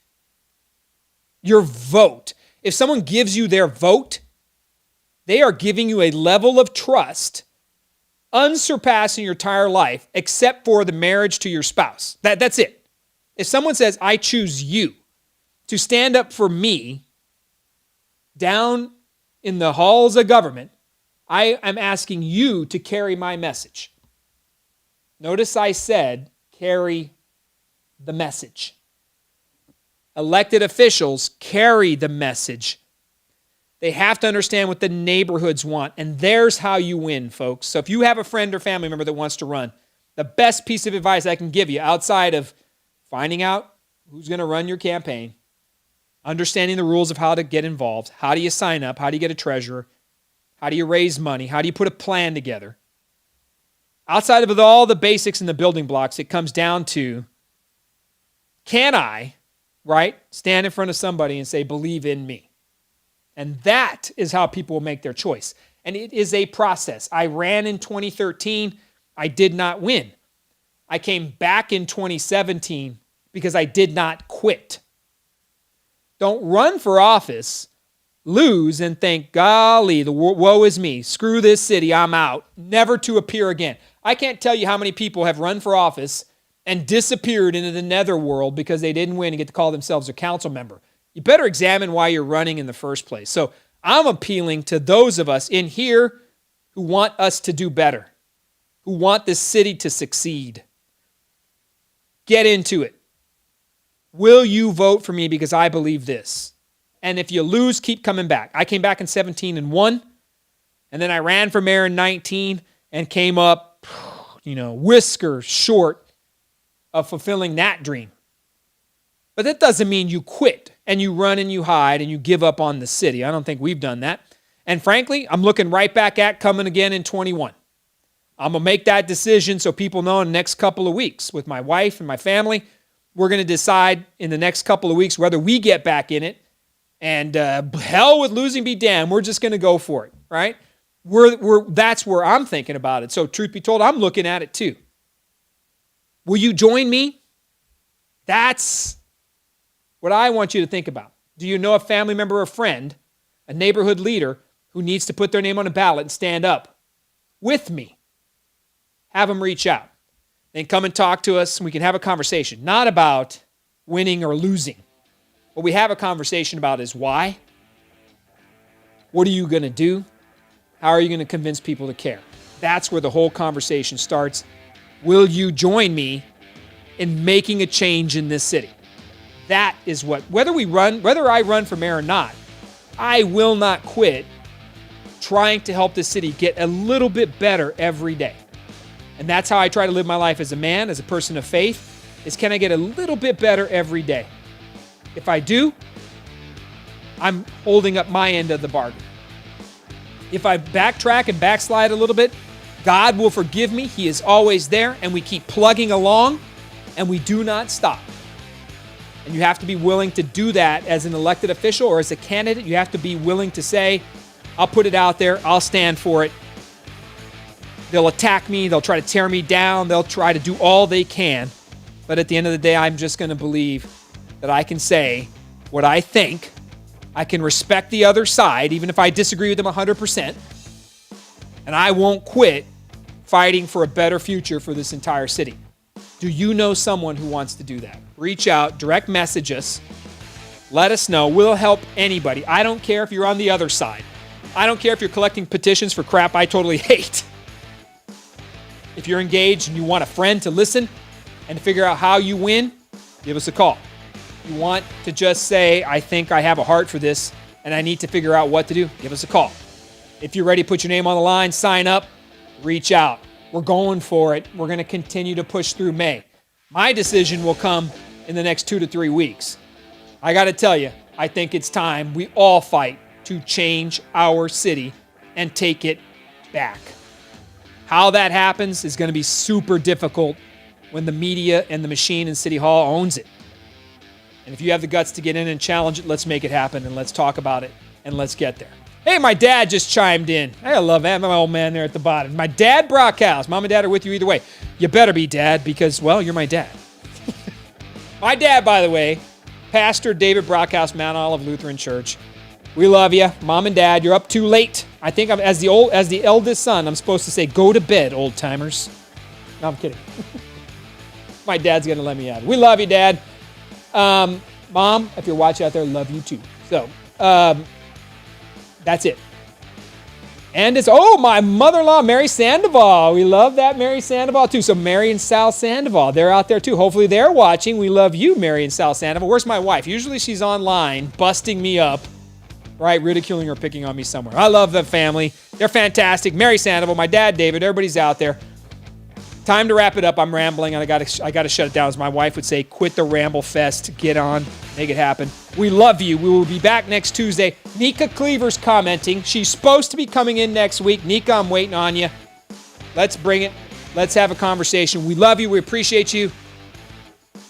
Speaker 1: Your vote. If someone gives you their vote, they are giving you a level of trust unsurpassed in your entire life, except for the marriage to your spouse. That's it. If someone says, I choose you to stand up for me down in the halls of government, I am asking you to carry my message. Notice I said, carry the message. Elected officials carry the message. They have to understand what the neighborhoods want, and there's how you win, folks. So if you have a friend or family member that wants to run, the best piece of advice I can give you outside of finding out who's going to run your campaign, understanding the rules of how to get involved, how do you sign up, how do you get a treasurer, how do you raise money, how do you put a plan together. Outside of all the basics and the building blocks, it comes down to, can I, right, stand in front of somebody and say, believe in me? And that is how people will make their choice. And it is a process. I ran in 2013. I did not win. I came back in 2017 because I did not quit. Don't run for office, lose, and think, golly, the woe is me. Screw this city, I'm out. Never to appear again. I can't tell you how many people have run for office and disappeared into the netherworld because they didn't win and get to call themselves a council member. You better examine why you're running in the first place. So I'm appealing to those of us in here who want us to do better, who want this city to succeed. Get into it. Will you vote for me because I believe this? And if you lose, keep coming back. I came back in 17 and won, and then I ran for mayor in 19 and came up, whiskers short of fulfilling that dream. But that doesn't mean you quit and you run and you hide and you give up on the city. I don't think we've done that. And frankly, I'm looking right back at coming again in 21. I'm going to make that decision so people know in the next couple of weeks with my wife and my family. We're going to decide in the next couple of weeks whether we get back in it. And hell with losing be damned. We're just going to go for it, right? That's where I'm thinking about it. So truth be told, I'm looking at it too. Will you join me? That's what I want you to think about. Do you know a family member or friend, a neighborhood leader who needs to put their name on a ballot and stand up with me? Have them reach out. Then come and talk to us and we can have a conversation. Not about winning or losing. What we have a conversation about is why. What are you going to do? How are you going to convince people to care? That's where the whole conversation starts. Will you join me in making a change in this city? That is what, whether I run for mayor or not, I will not quit trying to help the city get a little bit better every day. And that's how I try to live my life as a man, as a person of faith, is can I get a little bit better every day? If I do, I'm holding up my end of the bargain. If I backtrack and backslide a little bit, God will forgive me. He is always there, and we keep plugging along, and we do not stop. And you have to be willing to do that as an elected official or as a candidate. You have to be willing to say, I'll put it out there. I'll stand for it. They'll attack me. They'll try to tear me down. They'll try to do all they can. But at the end of the day, I'm just going to believe that I can say what I think. I can respect the other side, even if I disagree with them 100%. And I won't quit fighting for a better future for this entire city. Do you know someone who wants to do that? Reach out, direct message us. Let us know. We'll help anybody. I don't care if you're on the other side. I don't care if you're collecting petitions for crap I totally hate. If you're engaged and you want a friend to listen and to figure out how you win, give us a call. If you want to just say, I think I have a heart for this and I need to figure out what to do, give us a call. If you're ready to put your name on the line, sign up, reach out. We're going for it. We're going to continue to push through May. My decision will come in the next 2 to 3 weeks. I got to tell you, I think it's time we all fight to change our city and take it back. How that happens is going to be super difficult when the media and the machine in City Hall owns it. And if you have the guts to get in and challenge it, let's make it happen, and let's talk about it, and let's get there. Hey, my dad just chimed in. I love that, my old man there at the bottom. My dad, Brockhouse. Mom and dad are with you either way. You better be, Dad, because, well, you're my dad. My dad, by the way, Pastor David Brockhouse, Mount Olive Lutheran Church. We love you. Mom and Dad, you're up too late. I think I'm as the eldest son, I'm supposed to say, go to bed, old timers. No, I'm kidding. My dad's going to let me out. We love you, Dad. Mom, if you're watching out there, love you too. So, that's it. And it's, my mother-in-law, Mary Sandoval. We love that Mary Sandoval, too. So Mary and Sal Sandoval, they're out there, too. Hopefully they're watching. We love you, Mary and Sal Sandoval. Where's my wife? Usually she's online, busting me up, right? Ridiculing or picking on me somewhere. I love the family. They're fantastic. Mary Sandoval, my dad, David, everybody's out there. Time to wrap it up. I'm rambling, and I gotta shut it down. As my wife would say, quit the ramble fest. Get on. Make it happen. We love you. We will be back next Tuesday. Nika Cleaver's commenting. She's supposed to be coming in next week. Nika, I'm waiting on you. Let's bring it. Let's have a conversation. We love you. We appreciate you.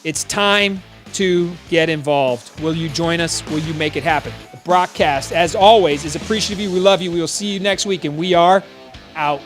Speaker 1: It's time to get involved. Will you join us? Will you make it happen? The broadcast, as always, is appreciative of you. We love you. We will see you next week, and we are out.